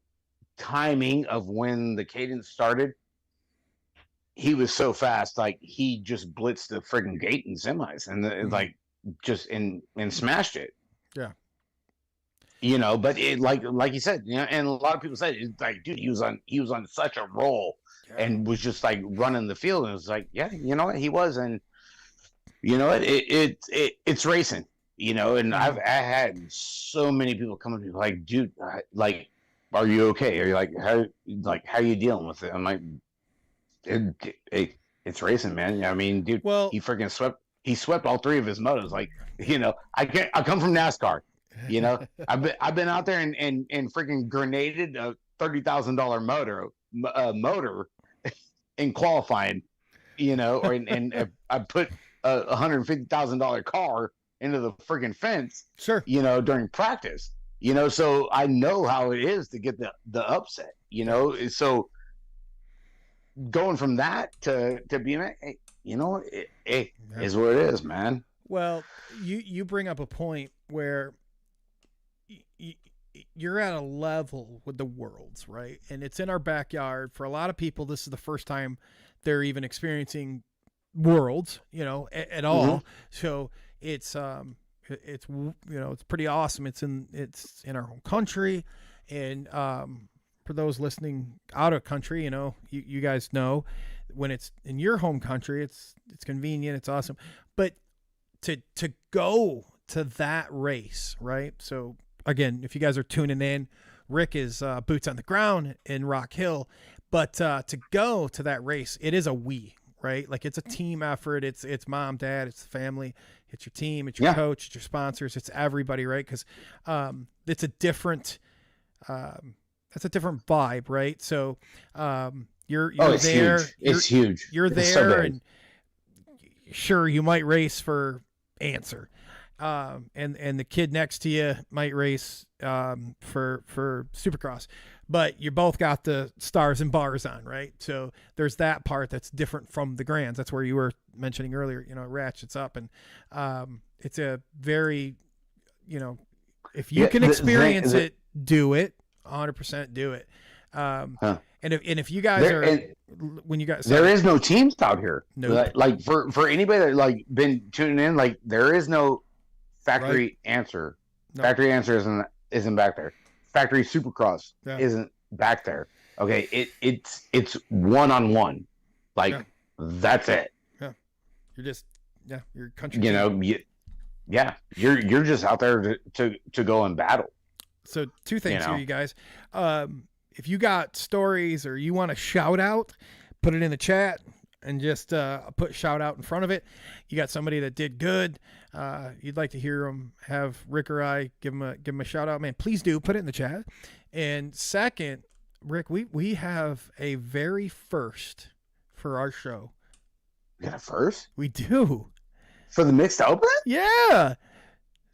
timing of when the cadence started, he was so fast, like he just blitzed the friggin' gate in semis and like just and smashed it. Yeah. But it like you said, and a lot of people said it's like, dude, he was on such a roll and was just like running the field, and it was like, yeah, he was, and it's racing, and I had so many people come to me like, dude, like, are you okay? Are you how are you dealing with it? I'm like, it's racing, man. I mean, dude, well, he freaking swept all 3 of his motos. Like, I come from NASCAR. I've been out there and freaking grenaded a $30,000 motor in qualifying, and I put a $150,000 car into the freaking fence, during practice, so I know how it is to get the upset, so going from that to BMX, it is what it is, man. Well, you bring up a point where you're at a level with the Worlds, right? And it's in our backyard. For a lot of people, this is the first time they're even experiencing worlds, at all. So it's it's pretty awesome. It's in our home country, and for those listening out of country, you guys know when it's in your home country, it's convenient, it's awesome. But to go to that race, right? So again, if you guys are tuning in, Rick is boots on the ground in Rock Hill, but to go to that race, it is a we, right? Like it's a team effort. It's mom, dad, it's the family, it's your team, it's your coach, it's your sponsors, it's everybody, right? Because it's a different vibe, right? So you're it's there. Huge. It's huge. You're there, so and sure, you might race for answer. And the kid next to you might race for Supercross, but you both got the stars and bars on, right? So there's that part that's different from the grands. That's where you were mentioning earlier, it ratchets up, and it's a very, if you can experience it, do it. 100% do it. And if you guys when you guys, there is no teams out here. No, like for anybody that like been tuning in, like there is no factory answer. No. Factory answer isn't back there. Factory Supercross isn't back there. Okay, it's one-on-one. Like that's it. Yeah, you're just you're country. You're just out there to go and battle. So two things here, you guys. If you got stories or you want to shout out, put it in the chat and just put shout out in front of it. You got somebody that did good. You'd like to hear them have Rick or I give them a shout out, man. Please do put it in the chat. And second, Rick, we have a very first for our show. We got a first? We do. For the mixed open? Yeah.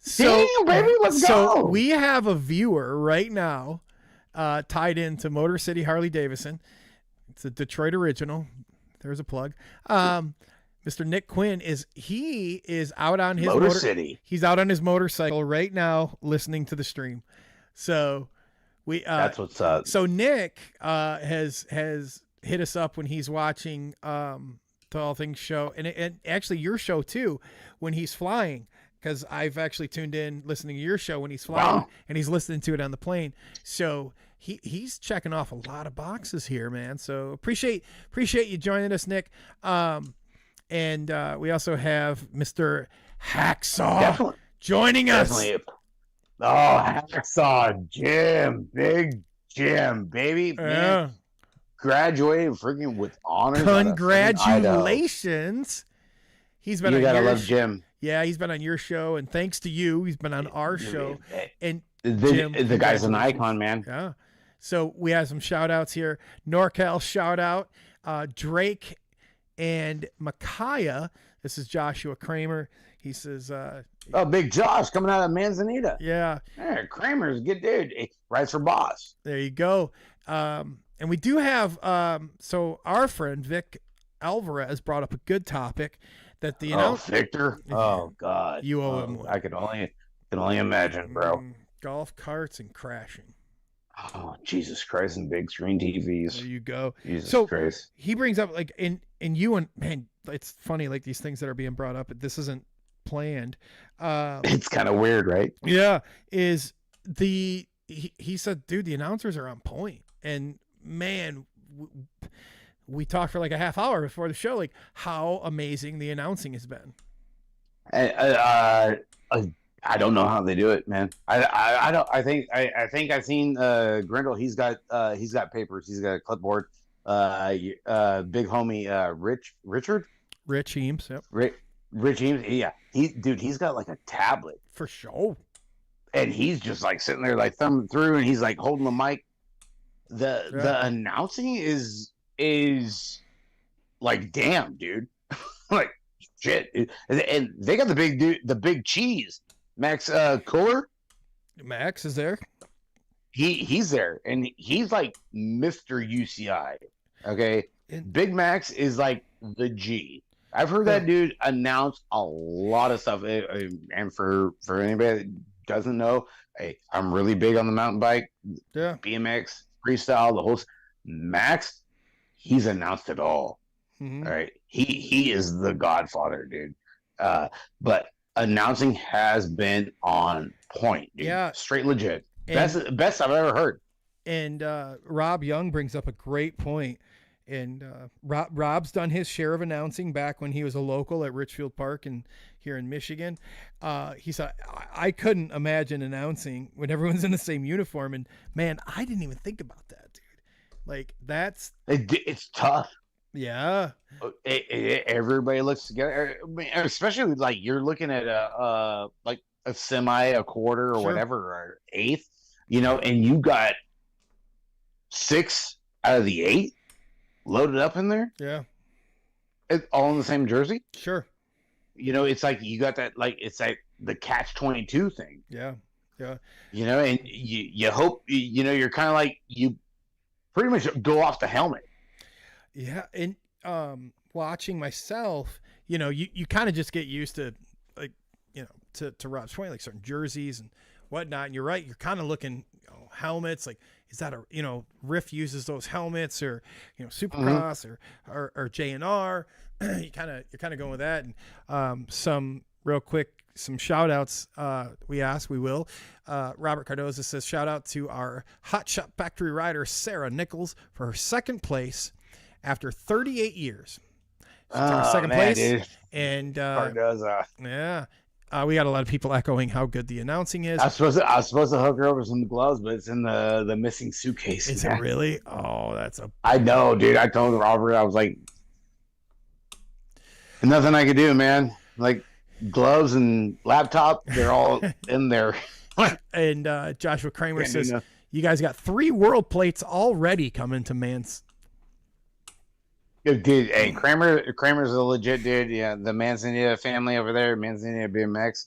So, damn, baby, let's go. So we have a viewer right now tied into Motor City Harley Davidson. It's a Detroit original. There's a plug. Mr. Nick Quinn is out on his Motor City. He's out on his motorcycle right now listening to the stream. So that's what's up. So Nick has hit us up when he's watching the All Things show, and actually your show too when he's flying. Because I've actually tuned in listening to your show when he's flying, and he's listening to it on the plane. So he's checking off a lot of boxes here, man. So appreciate you joining us, Nick. And we also have Mr. Hacksaw joining us. Definitely. Oh, Hacksaw, Jim, big Jim, baby. Man, graduated freaking with honors. Congratulations. He's been. You gotta love Jim. Yeah, he's been on your show, and thanks to you, he's been on our show. And Jim, the guy's an icon, man. Yeah. So we have some shout outs here. NorCal shout out, Drake and Micaiah. This is Joshua Kramer. He says, Big Josh coming out of Manzanita. Yeah. Hey, Kramer's a good dude. He writes for Boss. There you go. And we do have, so our friend Vic Alvarez brought up a good topic. That the Victor. Oh God, you owe him one. I can only imagine, bro. Golf carts and crashing. Oh Jesus Christ! And big screen TVs. There you go. Jesus Christ. He brings up like and you and man, it's funny like these things that are being brought up. This isn't planned. It's kind of weird, right? Yeah. He said, dude, the announcers are on point, and man. We talked for like a half hour before the show, like how amazing the announcing has been. I don't know how they do it, man. I don't. I think I've seen Grindle. He's got papers. He's got a clipboard. Big homie, Rich Eames. Yep. Rich Eames. Yeah. He's got like a tablet for sure. And he's just like sitting there, like thumbing through, and he's like holding the mic. The announcing is like, damn, dude. Like shit. And they got the big dude, the big cheese, Max Kohler. Max is there. He's there, and he's like Mr. UCI. Okay, Big Max is like the G. I've heard that dude announce a lot of stuff. And for anybody that doesn't know, hey, I'm really big on the mountain bike, BMX, freestyle, the whole Max. He's announced it all. Mm-hmm. All right, he is the Godfather, dude. But announcing has been on point, dude. Yeah. Straight legit. And Best I've ever heard. And Rob Young brings up a great point. And Rob's done his share of announcing back when he was a local at Richfield Park and here in Michigan. He said, I couldn't imagine announcing when everyone's in the same uniform. And man, I didn't even think about that, dude. Like It's tough. Yeah. Everybody looks together, especially like you're looking at a semi, a quarter, or Sure. whatever, or eighth, and you got 6 out of the 8 loaded up in there. Yeah. All in the same jersey. Sure. It's like you got that, like it's like the catch-22 thing. Yeah. Yeah. And you hope you're kind of like you pretty much go off the helmet. Yeah, and watching myself, you kind of just get used to, like, to Rob's point, like certain jerseys and whatnot. And you're right, you're kind of looking, helmets. Like, is that Riff uses those helmets, or Supercross, or JNR? you're kind of going with that. And some real quick, some shout outs. We will. Robert Cardoza says, shout out to our Hot Shot Factory rider Sarah Nichols for her second place after 38 years. She took her second place. Dude. And Cardoza. Yeah. We got a lot of people echoing how good the announcing is. I was supposed to hook her over some gloves, but it's in the missing suitcase. Is it really? Oh, I know, dude. I told Robert, I was like, nothing I could do, man. Like, gloves and laptop, they're all in there. And Joshua Kramer says, you guys got 3 world plates already coming to Mans. Dude, hey, Kramer's a legit dude. Yeah, the Manzanita family over there, Manzanita BMX.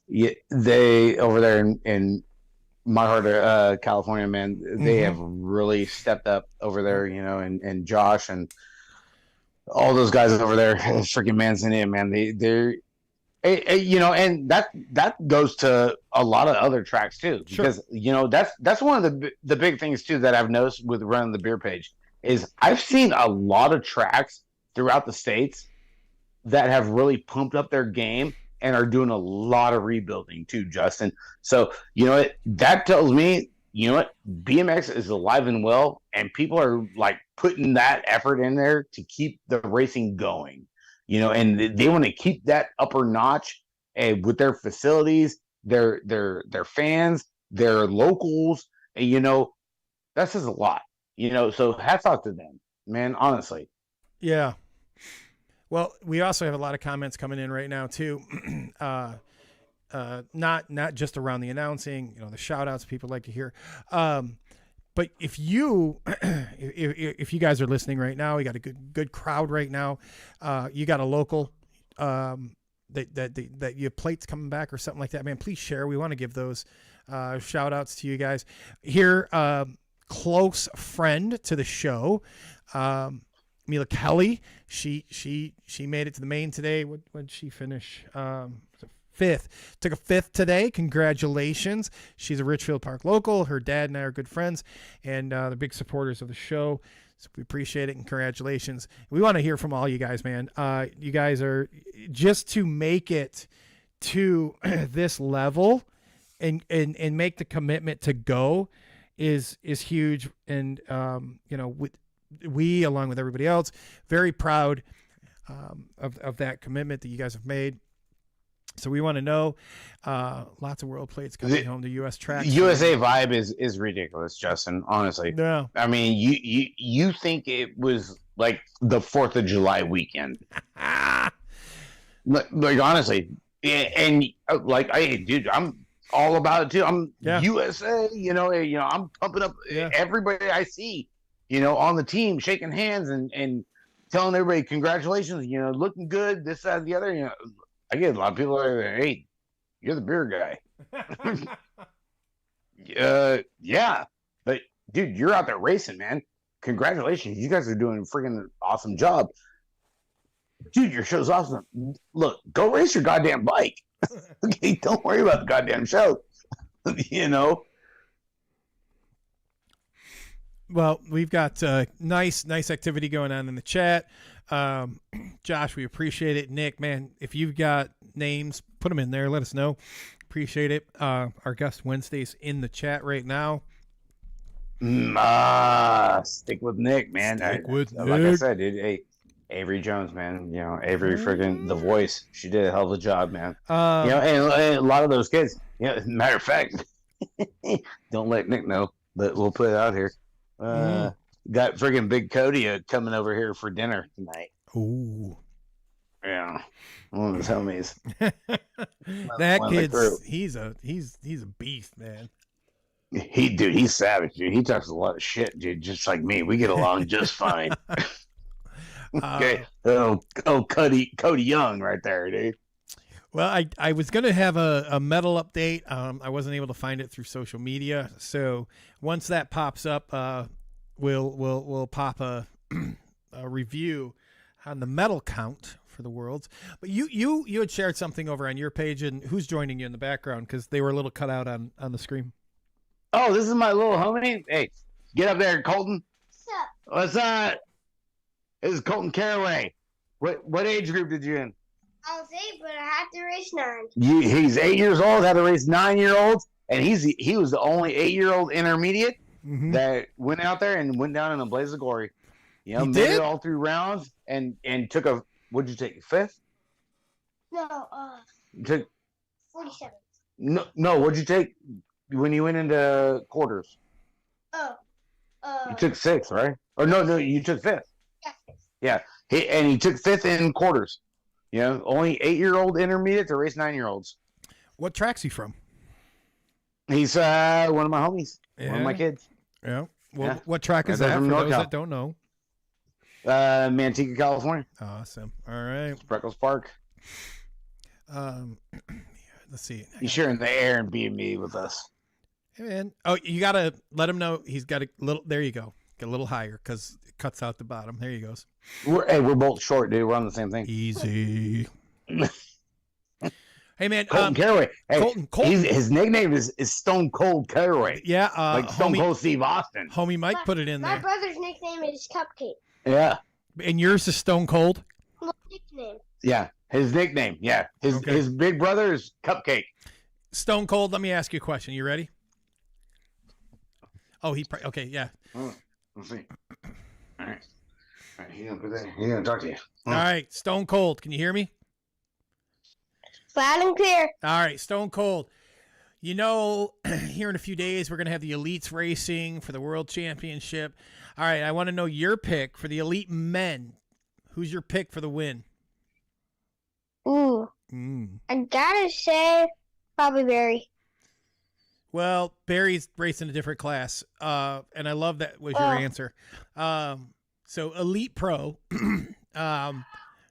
Yeah, they over there in my heart of California, man, they have really stepped up over there, and Josh and all those guys over there, freaking Manzanita, man. They're and that goes to a lot of other tracks too, because that's one of the big things too that I've noticed with running the beer page. Is I've seen a lot of tracks throughout the states that have really pumped up their game and are doing a lot of rebuilding too, Justin. So, that tells me, BMX is alive and well, and people are like putting that effort in there to keep the racing going, and they want to keep that upper notch with their facilities, their fans, their locals, and, that says a lot. So hats off to them, man, honestly. Yeah. Well, we also have a lot of comments coming in right now too. Not just around the announcing, the shout outs people like to hear. But if you guys are listening right now, you got a good crowd right now. You got a local, that you have plates coming back or something like that, man, please share. We want to give those, shout outs to you guys here. Close friend to the show, Mila Kelly. She made it to the main today. What did she finish? 5th. Took a 5th today. Congratulations. She's a Richfield Park local. Her dad and I are good friends, and they're big supporters of the show. So we appreciate it, and congratulations. We want to hear from all you guys, man. You guys are just to make it to this level and make the commitment to go is huge. And, we, along with everybody else, very proud of that commitment that you guys have made. So we want to know, lots of world plates coming home to U.S. tracks. USA vibe is ridiculous, Justin, honestly. Yeah. I mean, you think it was like the 4th of July weekend. like, honestly. And like, dude, I'm all about it too. I'm USA, I'm pumping up everybody I see, on the team, shaking hands and telling everybody congratulations, looking good, this, that, and the other. I get a lot of people that are like, hey, you're the beer guy. Yeah. But dude, you're out there racing, man. Congratulations. You guys are doing a freaking awesome job. Dude, your show's awesome. Look, go race your goddamn bike. Okay, don't worry about the goddamn show. Well, we've got nice activity going on in the chat. Josh, we appreciate it. Nick, man, if you've got names, put them in there. Let us know. Appreciate it. Our guest Wednesday's in the chat right now. Stick with Nick, man. Stick with Like I Nick. said, dude. Hey, Avery Jones, man. You know, Avery freaking The Voice. She did a hell of a job, man. You know, and a lot of those kids. You know, matter of fact, don't let Nick know, but we'll put it out here. Got friggin' Big Cody coming over here for dinner tonight. Ooh. Yeah, one of his homies. That kid's he's a beast, man. He's savage, dude. He talks a lot of shit, dude. Just like me, we get along just fine. Okay, Cody Young, right there, dude. Well, I was gonna have a medal update. I wasn't able to find it through social media, so once that pops up, we'll pop a review on the medal count for the Worlds. But you had shared something over on your page, and who's joining you in the background because they were a little cut out on the screen. Oh, this is my little homie. Hey, get up there, Colton. What's up? This is Colton Caraway. What age group did you in? I was 8, but I had to race 9. He's 8 years old. Had to race 9-year-olds, and he was the only 8-year-old intermediate that went out there and went down in a blaze of glory. You know, made it all through rounds and took a. What'd you take? 5th? No, Took 47. No. What'd you take when you went into quarters? You took 6th, right? Or no, you took 5th. Yeah, he took 5th in quarters. You know, only 8-year-old intermediate to race 9-year-olds. What track's he from? He's one of my homies, one of my kids. Yeah. Well, what track is that for those that don't know? Manteca, California. Awesome. All right. Freckles Park. Let's see. He's sharing the air and being me with us. Hey, man. Oh, you got to let him know he's got a little. There you go. Get a little higher because it cuts out the bottom. There he goes. We're both short, dude. We're on the same thing. Easy. Hey, man. Colton Caraway. Hey, Colton. His nickname is Stone Cold Caraway. Yeah. Like Stone Cold Steve Austin. Homie Mike put it in there. My brother's nickname is Cupcake. Yeah. And yours is Stone Cold? Nickname. Yeah. His nickname. Yeah. His big brother is Cupcake. Stone Cold, let me ask you a question. You ready? Oh, okay, yeah. Let's see. All right. He's gonna talk to you. All right, Stone Cold. Can you hear me? Loud and clear. All right, Stone Cold. You know, here in a few days, we're going to have the elites racing for the World Championship. All right, I want to know your pick for the elite men. Who's your pick for the win? Ooh. I gotta say, probably Barry. Well, Barry's racing a different class, and I love that was your answer. So elite pro,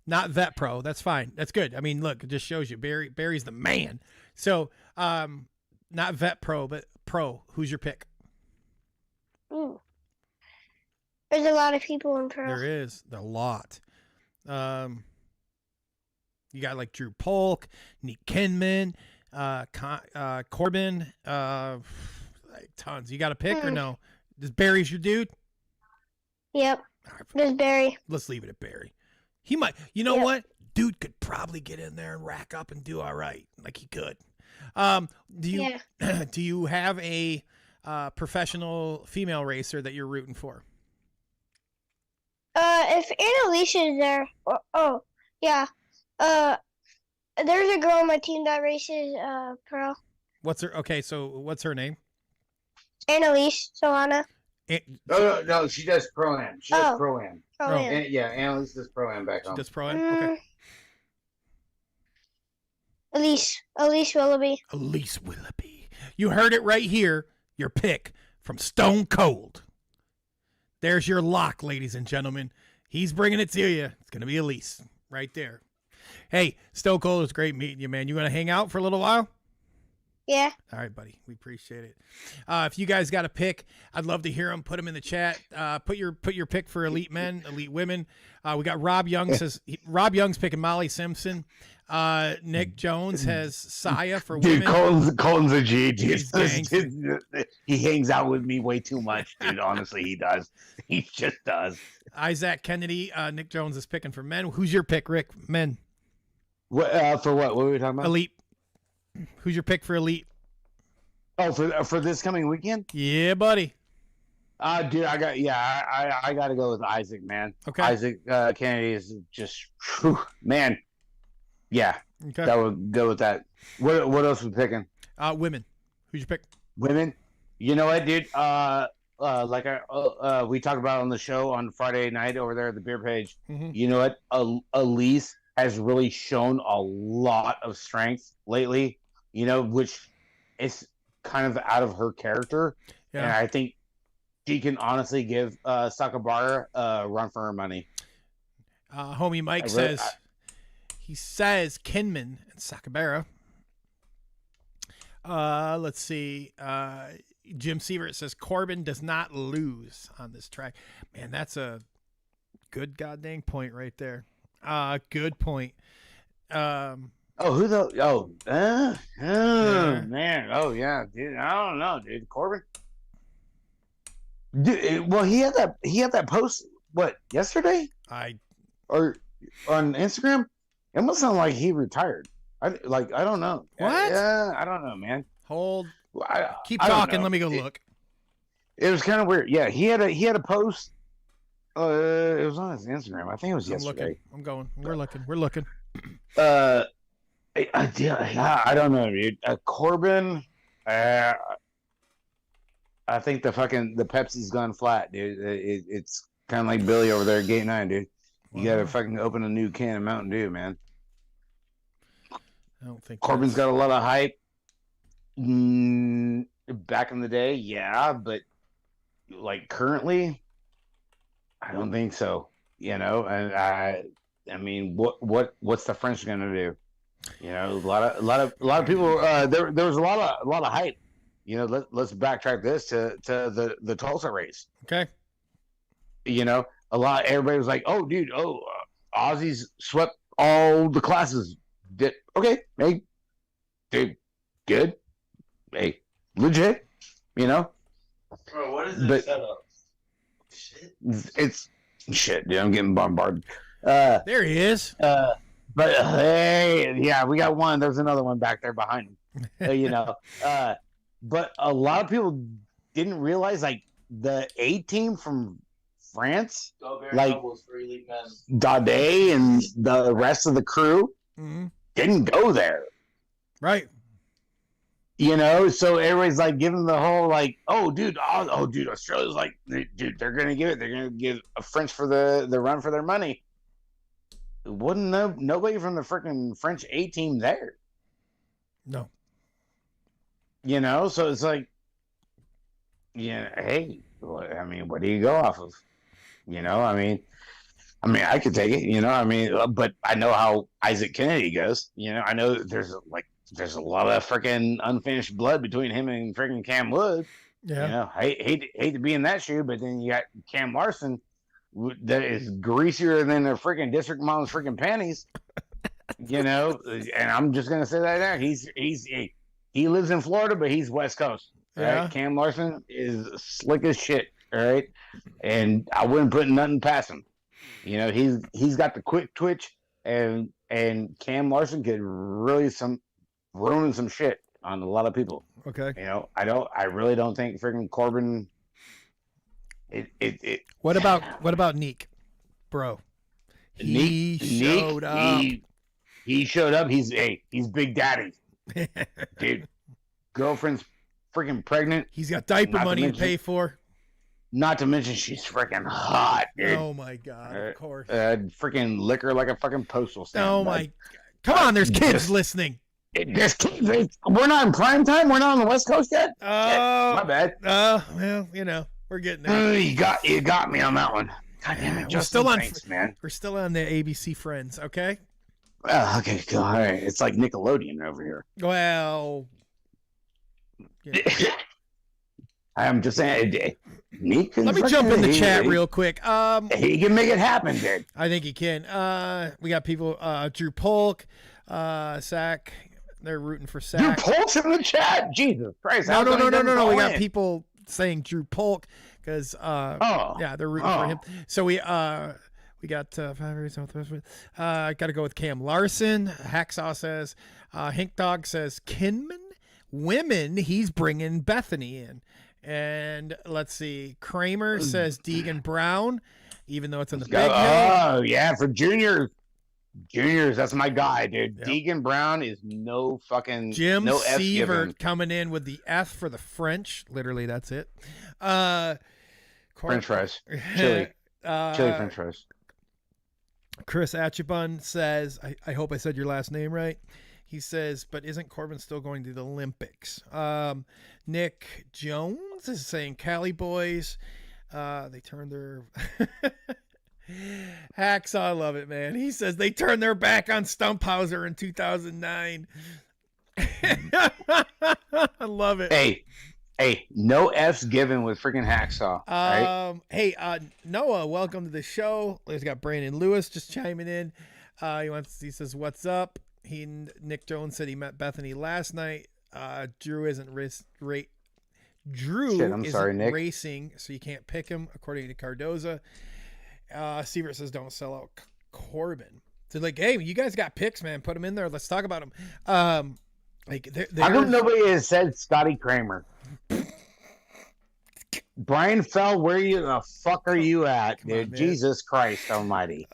not vet pro. That's fine. That's good. I mean, look, it just shows you Barry's the man. So not vet pro, but pro. Who's your pick? Ooh. There's a lot of people in pro. There is a lot. You got like Drew Polk, Nick Kinman, Corbin, like tons. You got a pick or no? Does Barry's your dude? Yep. There's Barry. Let's leave it at Barry. He might. You know what? Dude could probably get in there and rack up and do all right. Like he could. Do you have a professional female racer that you're rooting for? If Annalise is there, yeah. There's a girl on my team that races pro. What's her name? Annalise Solana. No, she does pro-am. She does pro-am. Pro-am. Yeah, Annalise does pro-am back home. She does pro-am? Okay. Elise Willoughby. Elise Willoughby. You heard it right here. Your pick from Stone Cold. There's your lock, ladies and gentlemen. He's bringing it to you. It's going to be Elise right there. Hey, Stone Cold, it was great meeting you, man. You going to hang out for a little while? Yeah. All right, buddy. We appreciate it. If you guys got a pick, I'd love to hear them. Put them in the chat. Put your pick for elite men, elite women. We got Rob Young Rob Young's picking Molly Simpson. Nick Jones has Saya for dude, women. Colton's a G. Dude. He's He hangs out with me way too much, dude. Honestly, he does. He just does. Isaac Kennedy. Nick Jones is picking for men. Who's your pick, Rick? Men. What for what? What were we talking about? Elite. Who's your pick for elite? Oh, for this coming weekend? Yeah, buddy. Dude, I got to go with Isaac, man. Okay. Isaac Kennedy is just, man. Yeah, Okay. that would go with that. What else we picking? Women. Who's your pick? Women. You know what, dude? We talked about on the show on Friday night over there at the beer page. Mm-hmm. You know what? Elise has really shown a lot of strength lately. You know, which is kind of out of her character, and I think she can honestly give Sakabara a run for her money. Homie Mike he says Kinman and Sakabara. Let's see. Jim Sievert says Corbin does not lose on this track. Man, that's a good goddamn point right there. Good point. Yeah. Man. Oh yeah, dude. I don't know, dude. Corbin. Dude, well, he had that post. What, yesterday? Or on Instagram? It must sound like he retired. I don't know. What? Yeah, I don't know, man. Hold. Keep I don't talking. know. Let me go look. It was kind of weird. Yeah, he had a post. It was on his Instagram. I think it was yesterday. I'm going. We're looking. I don't know, dude. Corbin. I think the Pepsi's gone flat, dude. It's kind of like Billy over there at Gate 9, dude. You gotta fucking open a new can of Mountain Dew, man. I don't think Corbin's got a lot of hype. Back in the day, yeah, but like currently, I don't think so. You know, and I mean, what's the French gonna do? You know, a lot of people. There was a lot of hype. You know, let's backtrack this to the Tulsa race. Okay. You know, everybody was like, "Oh, dude, Aussies swept all the classes." Okay, hey, dude, good, hey, legit. You know. Bro, what is this setup? Shit. It's shit, dude. I'm getting bombarded. There he is. But hey, yeah, we got one. There's another one back there behind him. You know, but a lot of people didn't realize like the A team from France, like Daudet and the rest of the crew didn't go there. Right. You know, so everybody's like giving the whole like, dude, Australia's like, dude, they're gonna give a French for the run for their money. Wasn't nobody from the freaking French A team there. No. You know, so it's like, yeah, hey, I mean, what do you go off of? You know, I mean, I could take it. You know, I mean, but I know how Isaac Kennedy goes. You know, I know there's a lot of freaking unfinished blood between him and freaking Cam Wood. Yeah. You know, hate to be in that shoe, but then you got Cam Larson that is greasier than a freaking district mom's freaking panties. You know, and I'm just gonna say that there. He lives in Florida, but he's West Coast. Yeah. Right? Cam Larson is slick as shit. All right, and I wouldn't put nothing past him. You know, he's got the quick twitch, and Cam Larson could really ruin some shit on a lot of people. Okay. You know, I really don't think freaking Corbin. What about Neek, bro? He showed up. He showed up. He's Big Daddy, dude. Girlfriend's freaking pregnant. He's got diaper money to pay for. Not to mention she's freaking hot, dude. Oh my god! Of course. Freaking liquor like a fucking postal stamp. Oh my! Come on, there's kids listening. We're not in prime time. We're not on the West Coast yet. Oh, my bad. Well, you know, we're getting there. You got me on that one. God damn it, Justin, thanks, man. We're still on the ABC Friends, okay? Okay, cool. All right. It's like Nickelodeon over here. Well, I'm just saying, Nick can Let me jump in the chat he- real quick. He can make it happen, dude. I think he can. We got people. Drew Polk, Sack. They're rooting for Drew Sack. Polk's in the chat. Jesus Christ! No. how come he doesn't We call got in? people saying Drew Polk because yeah, they're rooting for him. So we got got to go with Cam Larson. Hacksaw says, Hink Dog says Kinman. Women, he's bringing Bethany in. And let's see, Kramer says Deegan Brown, even though it's in the big hill. Oh yeah, for juniors, that's my guy, dude. Yep. Deegan Brown is no fucking Jim no F Sievert given. coming in with the F for the French. Literally, that's it. French fries, chili French fries. Chris Atchibun says, I hope I said your last name right. He says, but isn't Corbin still going to the Olympics? Nick Jones is saying Cali boys. They turned their Hacksaw. I love it, man. He says they turned their back on Stumphauser in 2009. I love it. Hey, no F's given with freaking Hacksaw. Right? Hey, Noah, welcome to the show. We've got Brandon Lewis just chiming in. He says, what's up? Nick Jones said he met Bethany last night. Drew isn't racing, so you can't pick him, according to Cardoza. Sievert says don't sell out Corbin. So like, hey, you guys got picks, man. Put them in there. Let's talk about them. How come nobody has said Scotty Kramer? Brian Fell, where the fuck are you at, dude? on, Jesus Christ Almighty!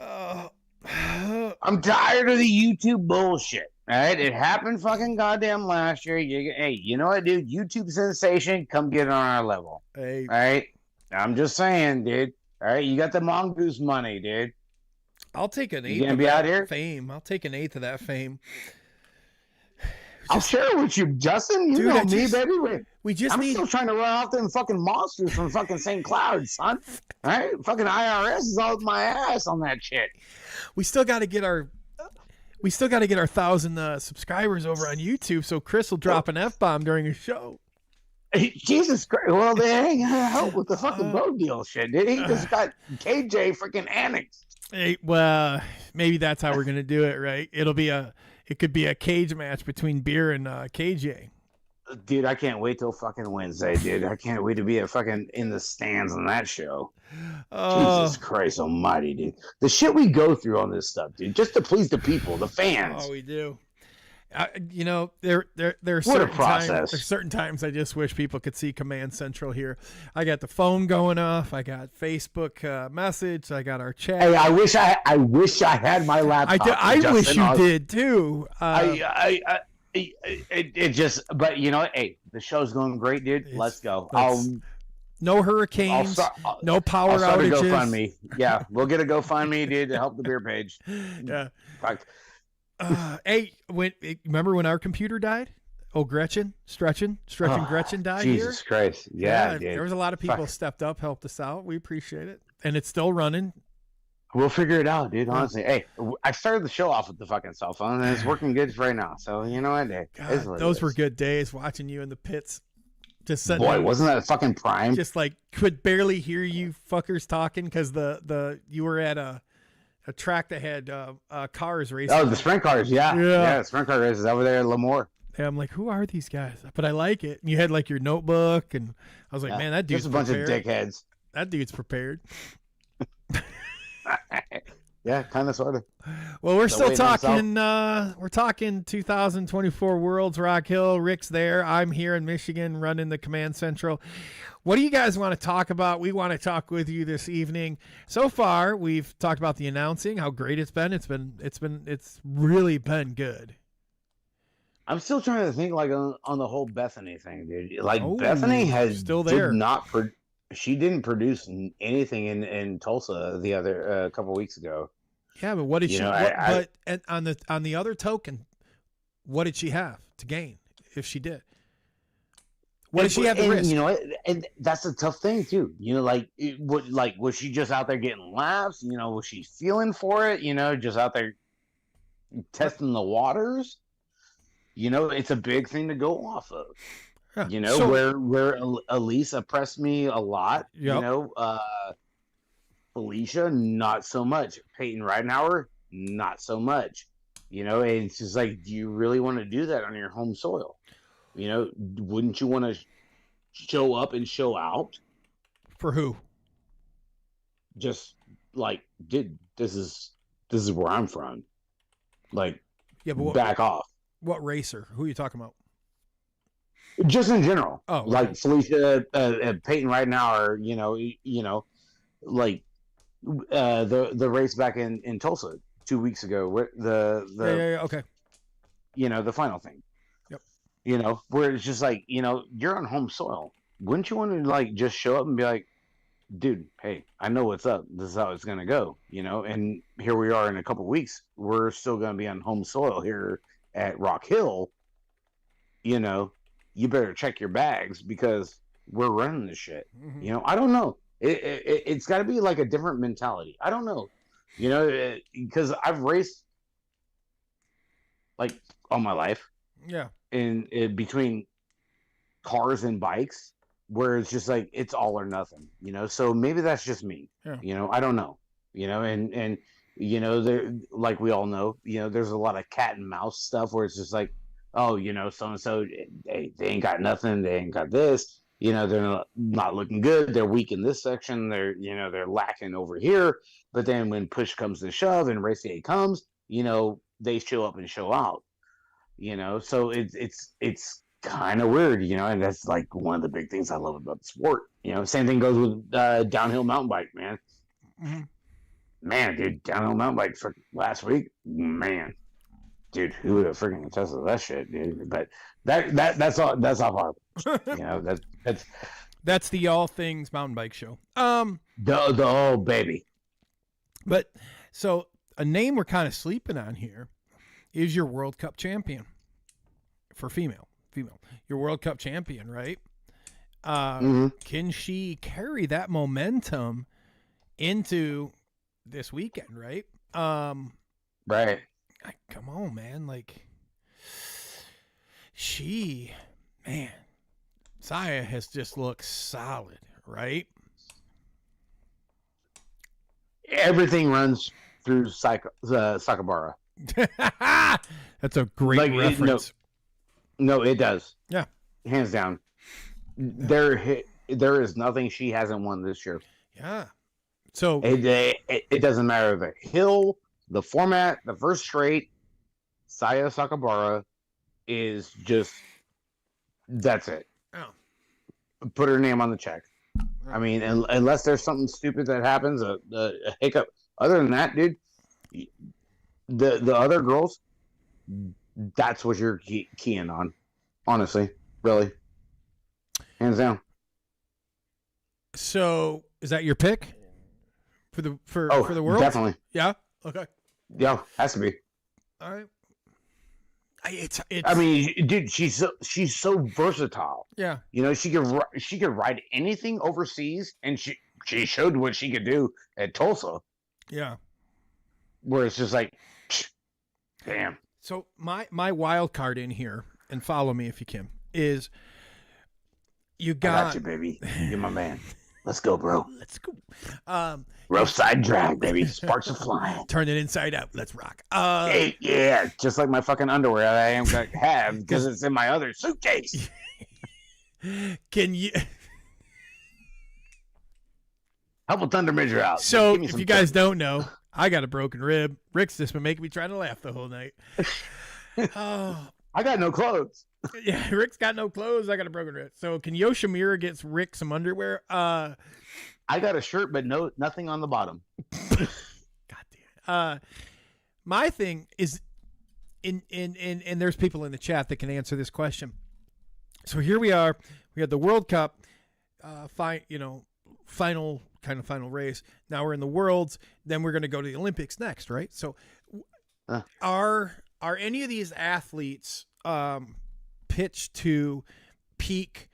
I'm tired of the YouTube bullshit. All right, it happened fucking goddamn last year. Hey, you know what, dude? YouTube sensation, come get on our level. Hey, all right, I'm just saying, dude. All right, you got the mongoose money, dude. I'll take an eighth. You gonna of be that out here? Fame. I'll take an eighth of that fame. I'll share it with you, Justin. You Dude, know me, baby. I'm need. still trying to run off them fucking monsters from fucking St. Cloud, son. All right, fucking IRS is all my ass on that shit. We still got to get our 1,000 subscribers over on YouTube, so Chris will drop an F-bomb during his show. Jesus Christ! Well, they ain't gonna help with the fucking road deal shit, dude. He just got KJ freaking annexed. Hey, well, maybe that's how we're gonna do it, right? It could be a cage match between Beer and KJ. Dude, I can't wait till fucking Wednesday, dude. I can't wait to be fucking in the stands on that show. Jesus Christ Almighty, dude. The shit we go through on this stuff, dude, just to please the people, the fans. Oh, we do. There are certain times I just wish people could see Command Central here. I got the phone going off. I got Facebook message. I got our chat. Hey, I wish I had my laptop. I wish you did too. It just, but you know what? Hey, the show's going great, dude. Let's go. No hurricanes, no power I'll start outages. A GoFundMe. Yeah, we'll get a GoFundMe, dude, to help the beer page. Yeah. Fuck. Hey, remember when our computer died? Oh, Gretchen Gretchen died here. Jesus Christ. Yeah, dude. There was a lot of people stepped up, helped us out. We appreciate it. And it's still running. We'll figure it out, dude. Honestly, hey, I started the show off with the fucking cell phone, and it's working good right now. So you know what? God, those were good days watching you in the pits. Just sitting boy, there, wasn't that fucking prime? Just like could barely hear you fuckers talking because you were at a track that had cars racing. Oh, the sprint cars, yeah, the sprint car races over there at Lemoore. Yeah, I'm like, who are these guys? But I like it. And you had like your notebook, and I was like, man, that dude's just a bunch of dickheads. That dude's prepared. Yeah, kind of, sort of. Well, we're still talking. We're talking 2024 Worlds, Rock Hill. Rick's there. I'm here in Michigan, running the Command Central. What do you guys want to talk about? We want to talk with you this evening. So far, we've talked about the announcing, how great it's been. It's really been good. I'm still trying to think like on the whole Bethany thing, dude. Like Bethany has still there. She didn't produce anything in Tulsa the other couple weeks ago. Yeah, but what did she? But on the other token, what did she have to gain if she did? What did she have to risk? You know, and that's a tough thing too. You know, was she just out there getting laughs? You know, was she feeling for it? You know, just out there testing the waters. You know, it's a big thing to go off of. Yeah. You know, So- where Elise oppressed me a lot. Yep. You know, Felicia, not so much. Peyton Ridenhour, not so much. You know, and it's just like, do you really want to do that on your home soil? You know, wouldn't you want to show up and show out? For who? Just like, dude, this is where I'm from. Like, Yeah, but back off. what racer? Who are you talking about? Just in general. Oh, like okay. Felicia, Peyton Ridenhour, like the race back in Tulsa 2 weeks ago, where Yeah, okay. The final thing. Yep. You know, where it's just like, you're on home soil. Wouldn't you want to like just show up and be like, dude, hey, I know what's up. This is how it's gonna go. And here we are in a couple weeks. We're still gonna be on home soil here at Rock Hill. You better check your bags because we're running this shit. Mm-hmm. I don't know. It's got to be like a different mentality. I don't know. Because I've raced like all my life. Yeah. In between cars and bikes, where it's just like it's all or nothing. So maybe that's just me. Yeah. I don't know. And there, like we all know, there's a lot of cat and mouse stuff where it's just like, oh, so and so, they ain't got nothing. They ain't got this. They're not looking good. They're weak in this section. They're lacking over here. But then when push comes to shove and race day comes, they show up and show out. So it's kind of weird, and that's like one of the big things I love about the sport. Same thing goes with downhill mountain bike, man. Mm-hmm. Man, dude, downhill mountain bike for last week, man. Dude, who would have freaking attested to that shit, dude? But that's off our that's the All Things Mountain Bike Show. The oh baby. But so a name we're kind of sleeping on here is your World Cup champion for female. Your World Cup champion, right? Can she carry that momentum into this weekend, right? Right. Come on, man. Like, Saya has just looked solid, right? Everything runs through Sakabara. That's a great reference. No, it does. Yeah. Hands down. There is nothing she hasn't won this year. Yeah. So it doesn't matter the hill, the format, the first straight. Saya Sakabara is just, that's it. Oh. Put her name on the check. I mean, unless there's something stupid that happens, a hiccup. Other than that, dude, the other girls, that's what you're keying on. Honestly, really, hands down. So, is that your pick for the world? Definitely. Yeah. Okay. Yeah, has to be. All right. It's. I mean, dude, she's so versatile. Yeah. She could ride anything overseas, and she showed what she could do at Tulsa. Yeah. Where it's just like, damn. So my wild card in here, and follow me if you can, is I got you, baby. You're my man. Let's go, bro. Let's go. Rough side drag, baby. Sparks are flying. Turn it inside out. Let's rock. Hey, yeah, just like my fucking underwear that I am gonna have because it's in my other suitcase. Can you help a thunder midger out? So if you guys don't know, I got a broken rib. Rick's just been making me try to laugh the whole night. Oh, I got no clothes. Yeah, Rick's got no clothes. I got a broken rib. So can Yoshimura get Rick some underwear? I got a shirt, but nothing on the bottom. God damn it. My thing is, and there's people in the chat that can answer this question. So here we are. We had the World Cup, final race. Now we're in the Worlds. Then we're going to go to the Olympics next, right? So, are any of these athletes pitched to peak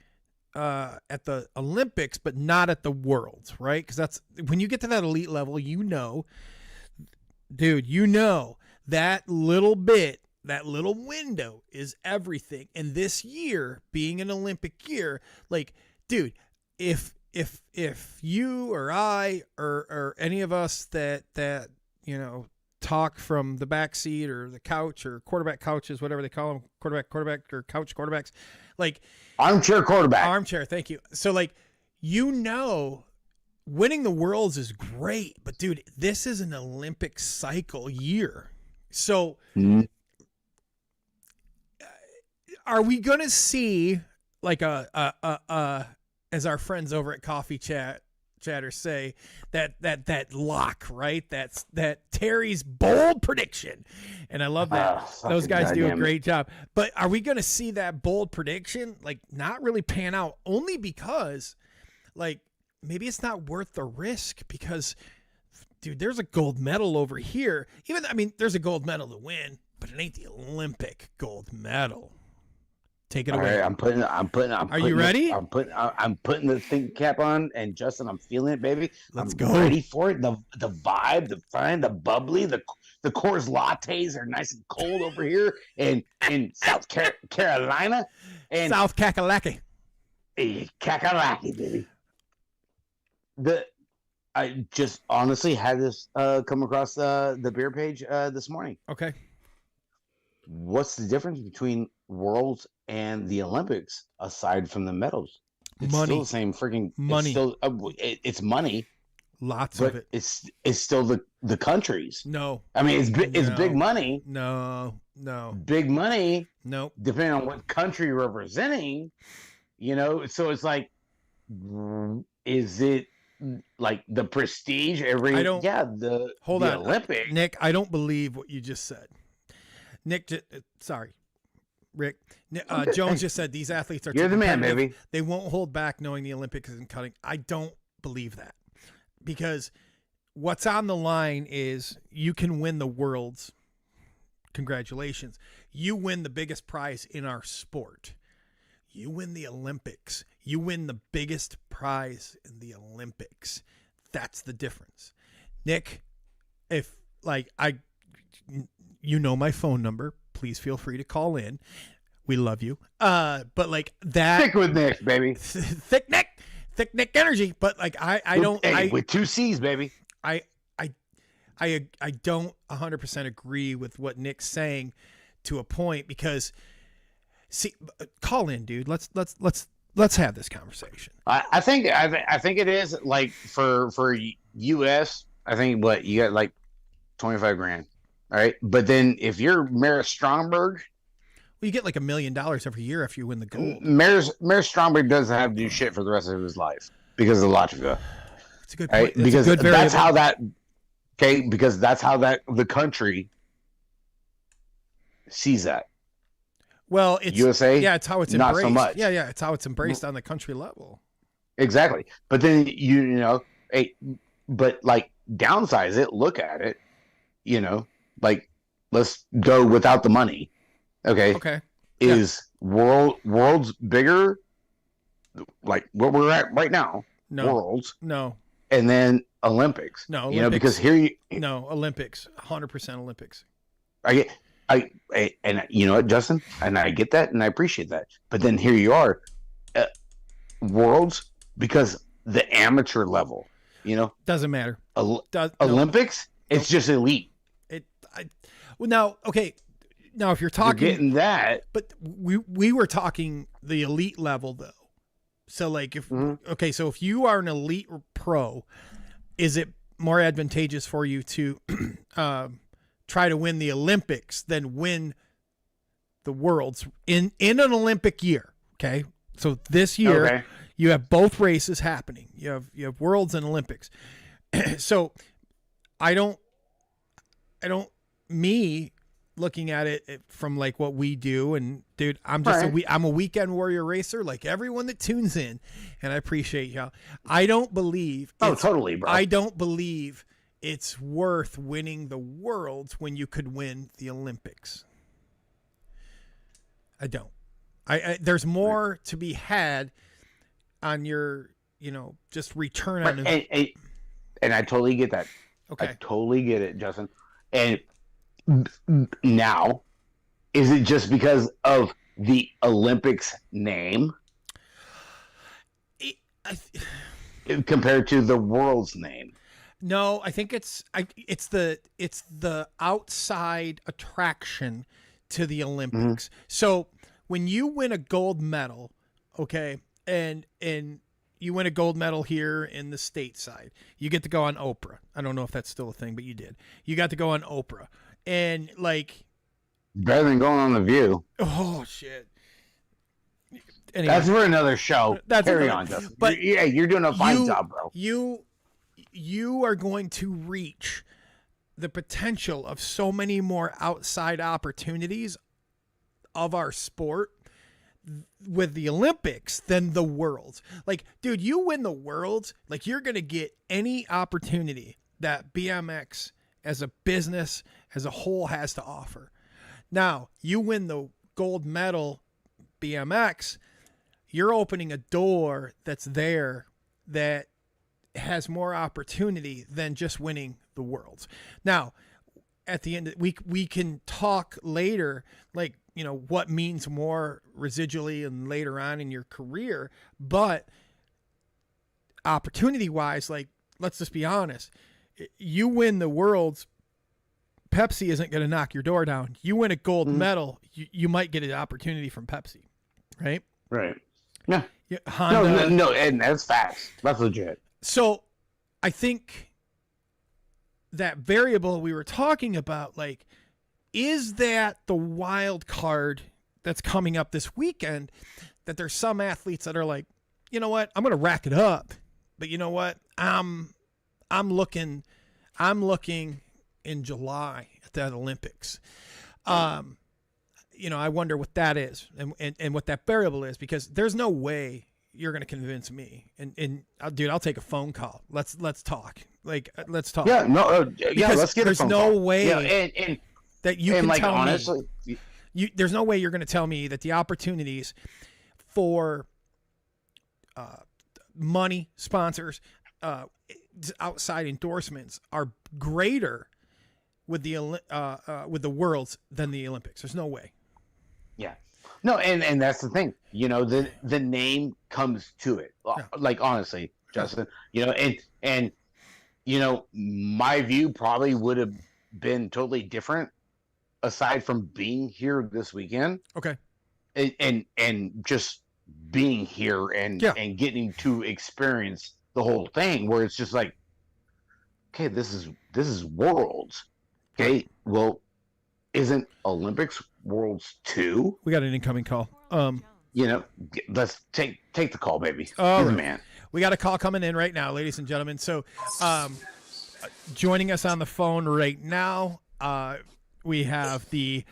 at the Olympics, but not at the Worlds, right? Because that's when you get to that elite level, dude, that little bit that little window is everything. And this year being an Olympic year, like, dude, if you or I or any of us that talk from the back seat or the couch or quarterback couches, whatever they call them, quarterback or couch quarterbacks, like armchair quarterback. Armchair, thank you. So like, winning the Worlds is great, but dude, this is an Olympic cycle year. So are we going to see like as our friends over at Coffee Chatter say, that lock, right? That Terry's bold prediction. And I love that. Those guys do a great job. But are we going to see that bold prediction like not really pan out, only because like maybe it's not worth the risk, because dude, there's a gold medal over here. There's a gold medal to win, but it ain't the Olympic gold medal. Take it away. Right, I'm putting. Are you ready? I'm putting the think cap on, and Justin, I'm feeling it, baby. Let's I'm go. ready for it. The vibe, the fun, the bubbly, the Coors lattes are nice and cold over here in South Carolina and South Kakalaki. Kakalaki, baby. I just honestly had this come across the beer page this morning. Okay. What's the difference between Worlds and the Olympics aside from the medals? It's money. Still the same freaking money. It's money. Lots but of it. It's still the countries. No. I mean, it's big money. No. Big money. No. Depending on what country you're representing, So it's like, is it like the prestige? The Olympics. Nick, I don't believe what you just said. Rick. Jones just said these athletes are. You're the man, baby. They won't hold back knowing the Olympics isn't cutting. I don't believe that, because what's on the line is you can win the Worlds. Congratulations. You win the biggest prize in our sport. You win the Olympics. You win the biggest prize in the Olympics. That's the difference. Nick, if my phone number, please feel free to call in. We love you. But like that. Thick with Nick, baby. Thick Nick energy. But like, with 2 C's, baby. I don't 100% agree with what Nick's saying to a point, because call in, dude. Let's have this conversation. I think it is like for US, I think what you got like 25 grand. All right. But then if you're Maris Stromberg, well, you get like $1 million every year if you win the gold. Maris Stromberg doesn't have to do shit for the rest of his life because of Latvia. It's a good point. Right? Because that's how that. Okay, because that's how the country sees that. Well, it's USA. Yeah, it's how it's not embraced. So much. Yeah, it's how it's embraced on the country level. Exactly. But then but like downsize it. Look at it. Like let's go without the money. Okay. Is world's bigger? Like where we're at right now. No. Worlds. No. And then Olympics. No. Olympics. Because here No, Olympics. 100% Olympics. And you know what, Justin? And I get that and I appreciate that. But then here you are, Worlds, because the amateur level, doesn't matter. Olympics, it's just elite. Now if you're talking, you're getting that, but we were talking the elite level though. So like so if you are an elite pro, is it more advantageous for you to try to win the Olympics than win the Worlds in an Olympic year? Okay. So this year you have both races happening. You have Worlds and Olympics. So me looking at it from like what we do, and dude, I'm just I'm a weekend warrior racer like everyone that tunes in, and I appreciate y'all. I don't believe totally, bro. I don't believe it's worth winning the Worlds when you could win the Olympics. I don't. There's more to be had on your, just return on it. And I totally get that. Okay. I totally get it, Justin. And now, is it just because of the Olympics name compared to the world's name? No, I think it's the outside attraction to the Olympics. So when you win a gold medal, okay, and you win a gold medal here in the stateside, you get to go on Oprah. I don't know if that's still a thing, but you did. You got to go on Oprah, and like better than going on The View. Oh shit. Anyway, that's for another show. Carry on, Justin. But yeah, you're doing a fine job, bro. You are going to reach the potential of so many more outside opportunities of our sport with the Olympics than the Worlds. Like, dude, you win the Worlds, like you're going to get any opportunity that BMX as a business as a whole has to offer. Now, you win the gold medal BMX, you're opening a door that's there that has more opportunity than just winning the Worlds. Now, at the end, we can talk later, like, you know, what means more residually and later on in your career, but opportunity wise, like, let's just be honest, you win the Worlds, Pepsi isn't going to knock your door down. You win a gold medal, you might get an opportunity from Pepsi, right? Right. Yeah. Honda, no, and that's facts. That's legit. So I think that variable we were talking about, like, is that the wild card that's coming up this weekend, that there's some athletes that are like, you know what, I'm going to rack it up, but you know what, I'm looking in July at that Olympics. You know, I wonder what that is and what that variable is, because there's no way you're going to convince me. And dude, I'll take a phone call. Let's talk. Like, let's talk. Yeah, no, yeah, let's get a There's phone no call. way and that you can like, tell honestly, me. There's no way you're going to tell me that the opportunities for money, sponsors, outside endorsements are greater with the Worlds than the Olympics. There's no way. Yeah. No, and that's the thing. You know, the name comes to it. Yeah. Like, honestly, Justin, you know, and you know, my view probably would have been totally different aside from being here this weekend. Okay. And just being here and getting to experience the whole thing, where it's just like, okay, this is Worlds. Okay, well, isn't Olympics Worlds too? We got an incoming call. You know, let's take the call, baby. Oh, right. Man. We got a call coming in right now, ladies and gentlemen. So, joining us on the phone right now, we have you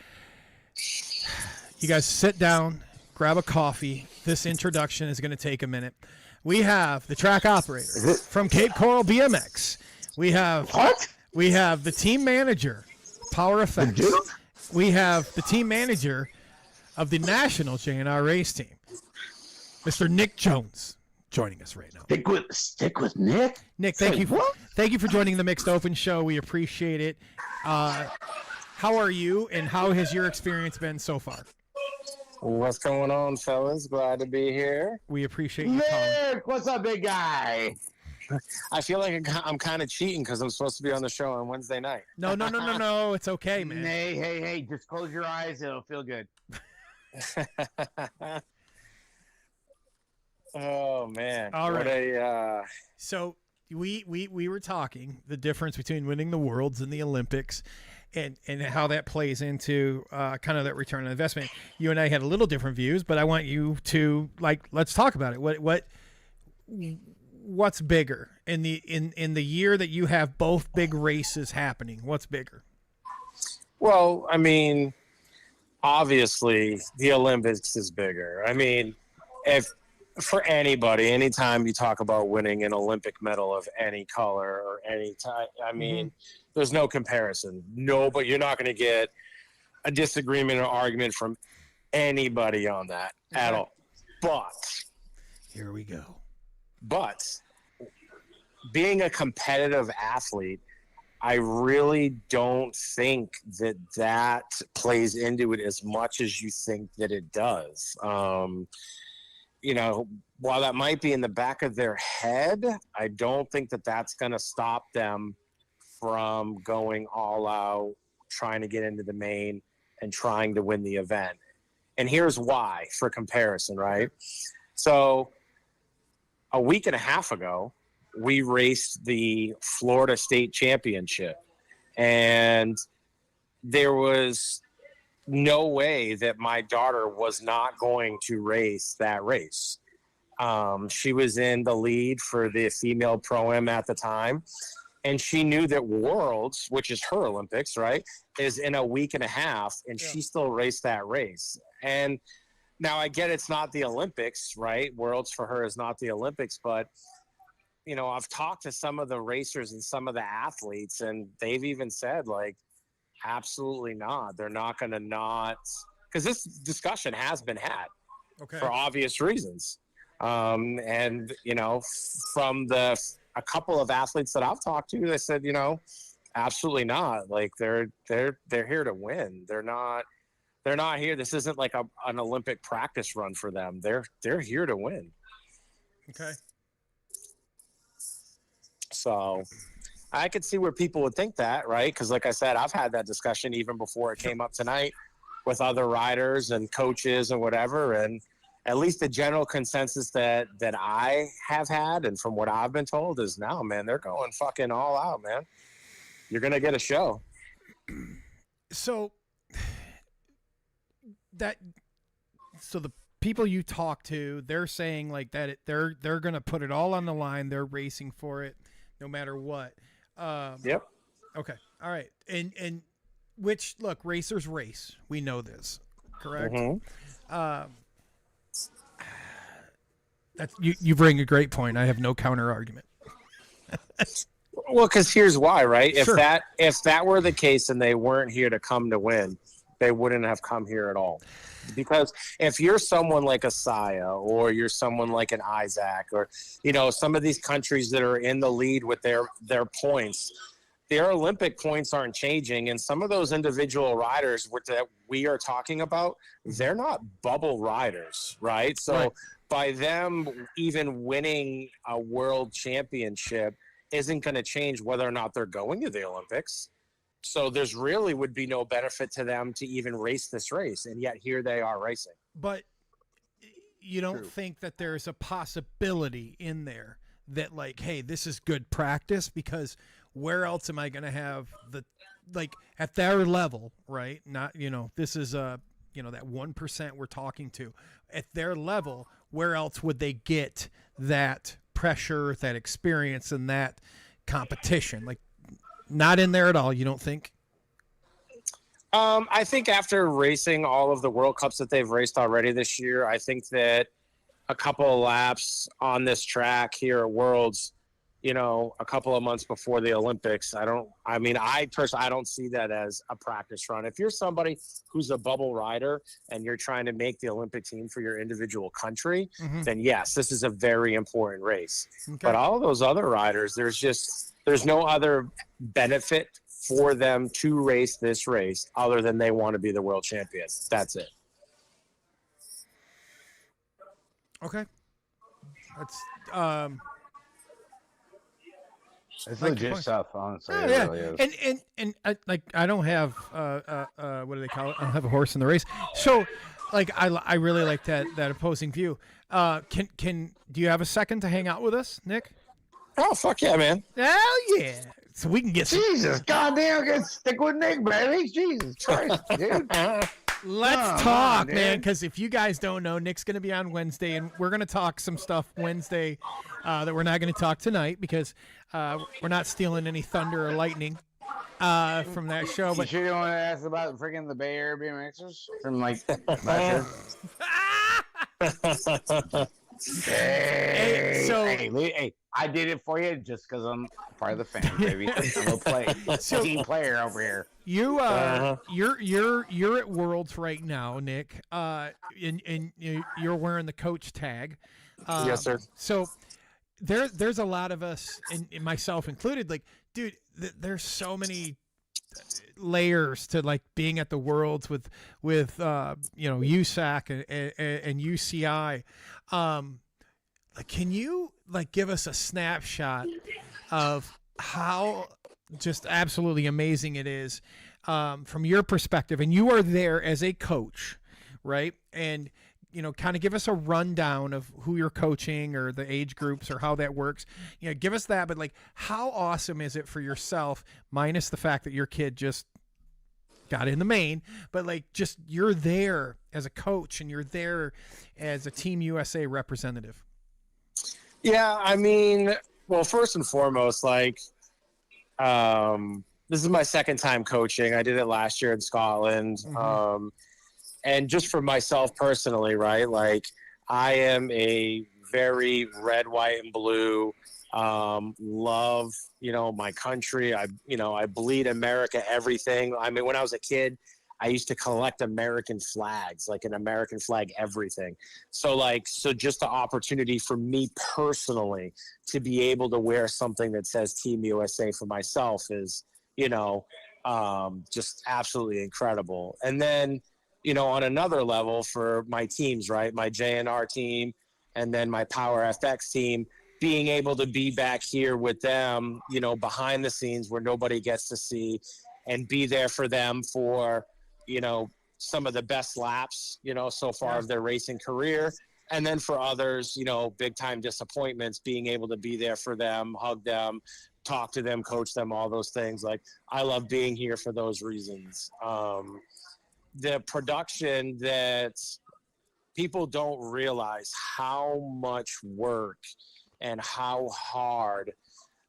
guys sit down, grab a coffee. This introduction is going to take a minute. We have the track operator from Cape Coral BMX. We have the team manager, Power Effects. We have the team manager of the national JNR race team, Mr. Nick Jones, joining us right now. Stick with Nick. Nick, thank you for joining the Mixed Open Show. We appreciate it. How are you, and how has your experience been so far? What's going on, fellas? Glad to be here. We appreciate you calling. Nick, what's up, big guy? I feel like I'm kind of cheating because I'm supposed to be on the show on Wednesday night. No. It's okay, man. Hey. Just close your eyes. It'll feel good. Oh, man. All right. So we were talking the difference between winning the Worlds and the Olympics, and how that plays into kind of that return on investment. You and I had a little different views, but I want you to, like, let's talk about it. What's bigger in the year that you have both big races happening? What's bigger? Well, I mean, obviously the Olympics is bigger. I mean, if for anybody, anytime you talk about winning an Olympic medal of any color or any type, I mean, there's no comparison. No, but you're not going to get a disagreement or argument from anybody on that at all. But here we go. But being a competitive athlete I really don't think that plays into it as much as you think that it does. You know, while that might be in the back of their head, I don't think that that's going to stop them from going all out, trying to get into the main and trying to win the event. And here's why, for comparison, right? So a week and a half ago, we raced the Florida State Championship, and there was no way that my daughter was not going to race that race. She was in the lead for the female pro-am at the time, and she knew that Worlds, which is her Olympics, right, is in a week and a half, and she still raced that race. And now I get it's not the Olympics, right? Worlds for her is not the Olympics, but you know, I've talked to some of the racers and some of the athletes, and they've even said, like, absolutely not. They're not going to not, because this discussion has been had for obvious reasons. And, you know, from a couple of athletes that I've talked to, they said, you know, absolutely not. Like, they're here to win. They're not here. This isn't like an Olympic practice run for them. They're here to win. Okay. So I could see where people would think that, right? Because like I said, I've had that discussion even before it came up tonight with other riders and coaches and whatever. And at least the general consensus that I have had and from what I've been told is now, man, they're going fucking all out, man. You're going to get a show. So the people you talk to, they're saying like that they're going to put it all on the line. They're racing for it no matter what. Yep. Okay. All right. And which, look, racers race. We know this, correct? Mm-hmm. That's you bring a great point. I have no counter argument. Well, because here's why, right? Sure. If that were the case and they weren't here to come to win, they wouldn't have come here at all. Because if you're someone like a Saya or you're someone like an Isaac or, you know, some of these countries that are in the lead with their points, their Olympic points aren't changing. And some of those individual riders that we are talking about, they're not bubble riders, right? So right. By them even winning a world championship isn't going to change whether or not they're going to the Olympics. So there's really would be no benefit to them to even race this race. And yet here they are racing. But you don't think that there's a possibility in there that like, hey, this is good practice, because where else am I going to have like at their level, right? Not, you know, this is that 1% we're talking to at their level. Where else would they get that pressure, that experience, and that competition? Like, not in there at all, you don't think? I think after racing all of the World Cups that they've raced already this year, I think that a couple of laps on this track here at Worlds, you know, a couple of months before the Olympics, I personally, I don't see that as a practice run. If you're somebody who's a bubble rider and you're trying to make the Olympic team for your individual country, then yes, this is a very important race. Okay. But all of those other riders, there's no other benefit for them to race this race other than they want to be the world champion. That's it. Okay. That's it's legit stuff, honestly. Oh, it yeah. really is. And I don't have what do they call it? I don't have a horse in the race. So like I really like that opposing view. Do you have a second to hang out with us, Nick? Oh, fuck yeah, man. Hell yeah. So we can get Jesus, goddamn, get stick with Nick, baby. Jesus Christ, dude. Let's talk, man, because if you guys don't know, Nick's going to be on Wednesday, and we're going to talk some stuff Wednesday that we're not going to talk tonight because we're not stealing any thunder or lightning from that show. But you don't want to ask about freaking the Bay Area BMXers from like last year? Hey, I did it for you just because I'm part of the family, baby. I'm a team player over here. You're at Worlds right now, Nick. And you're wearing the coach tag. Yes, sir. So there's a lot of us, and myself included, like, dude, there's so many layers to like being at the Worlds with USAC and UCI. Like, can you like give us a snapshot of how just absolutely amazing it is from your perspective? And you are there as a coach, right? And kind of give us a rundown of who you're coaching or the age groups or how that works. Give us that. But like, how awesome is it for yourself, minus the fact that your kid just got in the main, but like, just you're there as a coach and you're there as a Team USA representative. Yeah, I mean, well, first and foremost, like, this is my second time coaching. I did it last year in Scotland. And just for myself personally, right? Like, I am a very red, white, and blue, love, my country. I bleed America, everything. I mean, when I was a kid, I used to collect American flags, like an American flag, everything. So just the opportunity for me personally to be able to wear something that says Team USA for myself is, just absolutely incredible. And then, on another level for my teams, right? My JNR team and then my Power FX team, being able to be back here with them, behind the scenes where nobody gets to see, and be there for them for, some of the best laps, so far of their racing career. And then for others, big time disappointments, being able to be there for them, hug them, talk to them, coach them, all those things. Like, I love being here for those reasons. The production that people don't realize how much work and how hard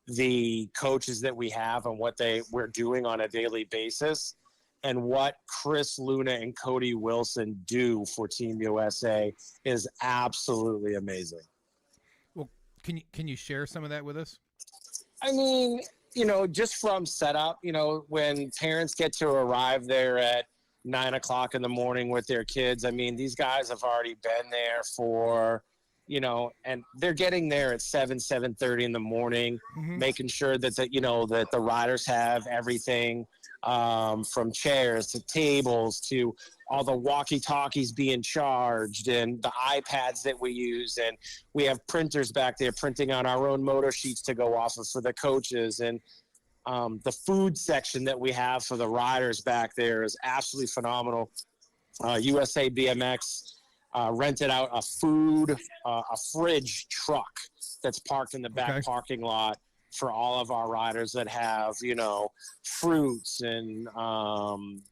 the coaches that we have and what we're doing on a daily basis, and what Chris Luna and Cody Wilson do for Team USA is absolutely amazing. Well, can you share some of that with us? I mean, just from setup, when parents get to arrive there at 9 o'clock in the morning with their kids, I mean, these guys have already been there for, and they're getting there at 7:30 in the morning, making sure that that the riders have everything, from chairs to tables to all the walkie-talkies being charged and the iPads that we use. And we have printers back there printing on our own motor sheets to go off of for the coaches. And the food section that we have for the riders back there is absolutely phenomenal. USA BMX rented out a fridge truck that's parked in the back parking lot for all of our riders that have, fruits and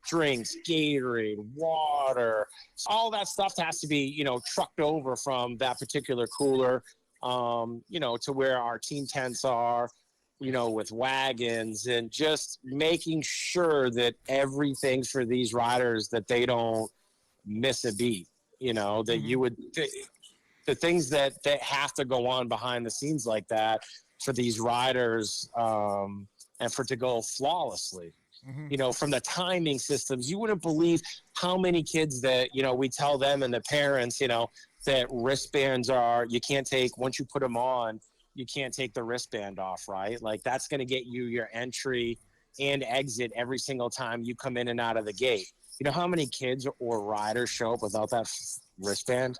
drinks, Gatorade, water, all that stuff has to be, trucked over from that particular cooler, to where our team tents are, with wagons, and just making sure that everything's for these riders, that they don't miss a beat, that you would, the things that have to go on behind the scenes like that for these riders, and for it to go flawlessly. From the timing systems, you wouldn't believe how many kids that, we tell them and the parents, that wristbands you can't take, once you put them on, you can't take the wristband off, right? Like, that's going to get you your entry and exit every single time you come in and out of the gate. You know how many kids or riders show up without that wristband?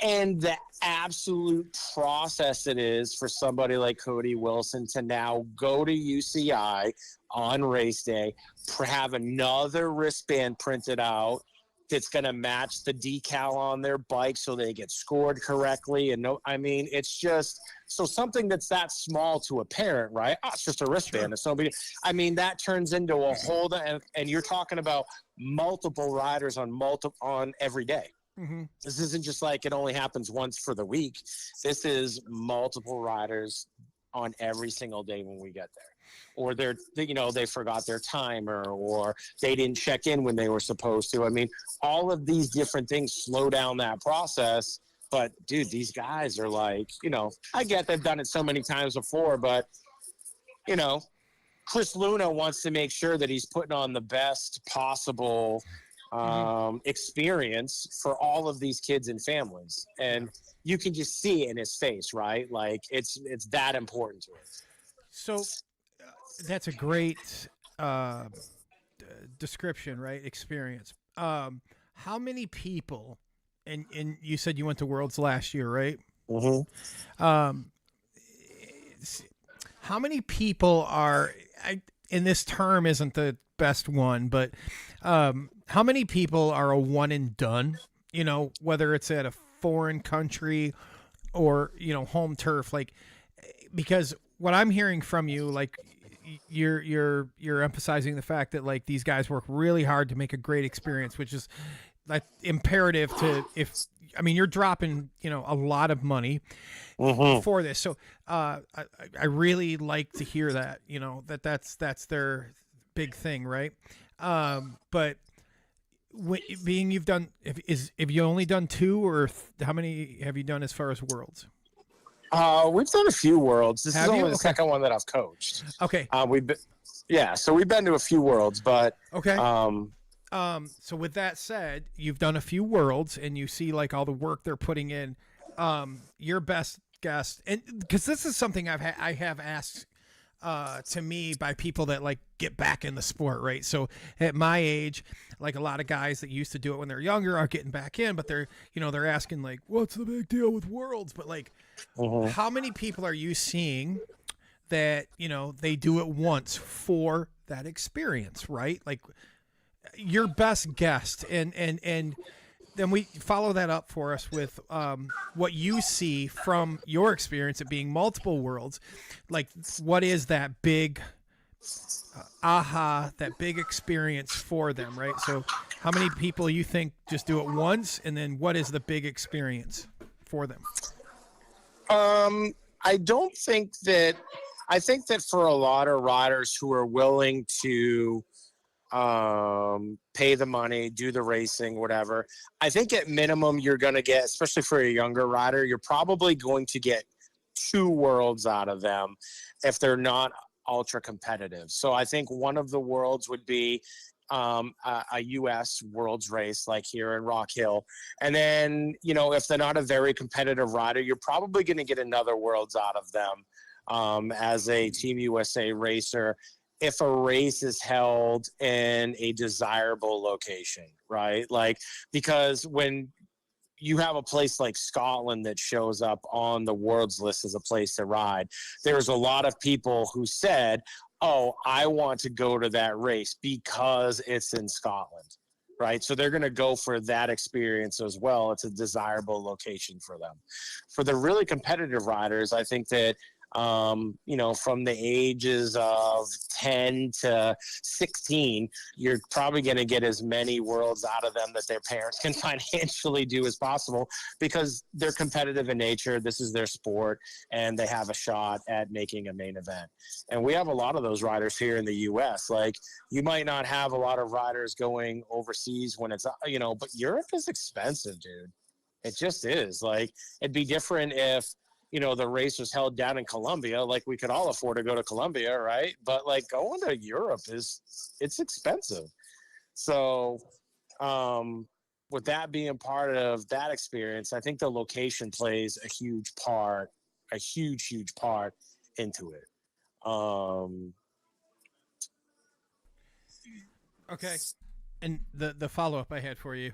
And the absolute process it is for somebody like Cody Wilson to now go to UCI on race day, have another wristband printed out that's going to match the decal on their bike so they get scored correctly. And it's just so something that's that small to a parent, right? Oh, it's just a wristband. It's nobody. That turns into a whole, and you're talking about multiple riders on every day. This isn't just like it only happens once for the week. This is multiple riders on every single day when we get there, or they forgot their timer, or they didn't check in when they were supposed to. All of these different things slow down that process. But dude, these guys are like, I get they've done it so many times before, but Chris Luna wants to make sure that he's putting on the best possible experience for all of these kids and families. And you can just see it in his face, right? Like it's that important to us. So that's a great description, right? Experience. How many people, and you said you went to Worlds last year, right? Um, how many people are, and this term isn't the best one, but how many people are a one and done, you know, whether it's at a foreign country or, you know, home turf, like, because what I'm hearing from you, like, you're emphasizing the fact that like these guys work really hard to make a great experience, which is like imperative to, if I mean, you're dropping, you know, a lot of money for this. So I really like to hear that, you know, that's their big thing, right? But being you've done, if you only done 2 or how many have you done as far as Worlds? We've done a few Worlds. This Have is only you? the Okay. second one that I've coached. Okay. So we've been to a few Worlds, but Okay. So with that said, you've done a few Worlds and you see like all the work they're putting in. Your best guess, and because this is something I have asked to me by people that like get back in the sport, right? So at my age, like a lot of guys that used to do it when they're younger are getting back in, but they're, you know, they're asking like, what's the big deal with Worlds? But like, how many people are you seeing that, you know, they do it once for that experience, right? Like your best guess, and then we follow that up for us with what you see from your experience at being multiple Worlds. Like, what is that big that big experience for them, right? So how many people you think just do it once, and then what is the big experience for them? I think that for a lot of riders who are willing to pay the money, do the racing, whatever, I think at minimum you're going to get, especially for a younger rider, you're probably going to get 2 Worlds out of them if they're not ultra competitive. So I think one of the Worlds would be a U.S. Worlds race like here in Rock Hill. And then, you know, if they're not a very competitive rider, you're probably going to get another Worlds out of them as a Team USA racer if a race is held in a desirable location, right? Like, because when you have a place like Scotland that shows up on the Worlds list as a place to ride, there's a lot of people who said, oh, I want to go to that race because it's in Scotland, right? So they're going to go for that experience as well. It's a desirable location for them. For the really competitive riders, I think that, you know, from the ages of 10 to 16, you're probably going to get as many Worlds out of them that their parents can financially do as possible, because they're competitive in nature. This is their sport, and they have a shot at making a main event. And we have a lot of those riders here in the U.S. Like, you might not have a lot of riders going overseas when it's, you know, but Europe is expensive, dude. It just is. Like, it'd be different if, you know, the race was held down in Colombia, like we could all afford to go to Colombia, right? But like going to Europe it's expensive. So with that being part of that experience, I think the location plays a huge part into it. Okay. And the follow-up I had for you,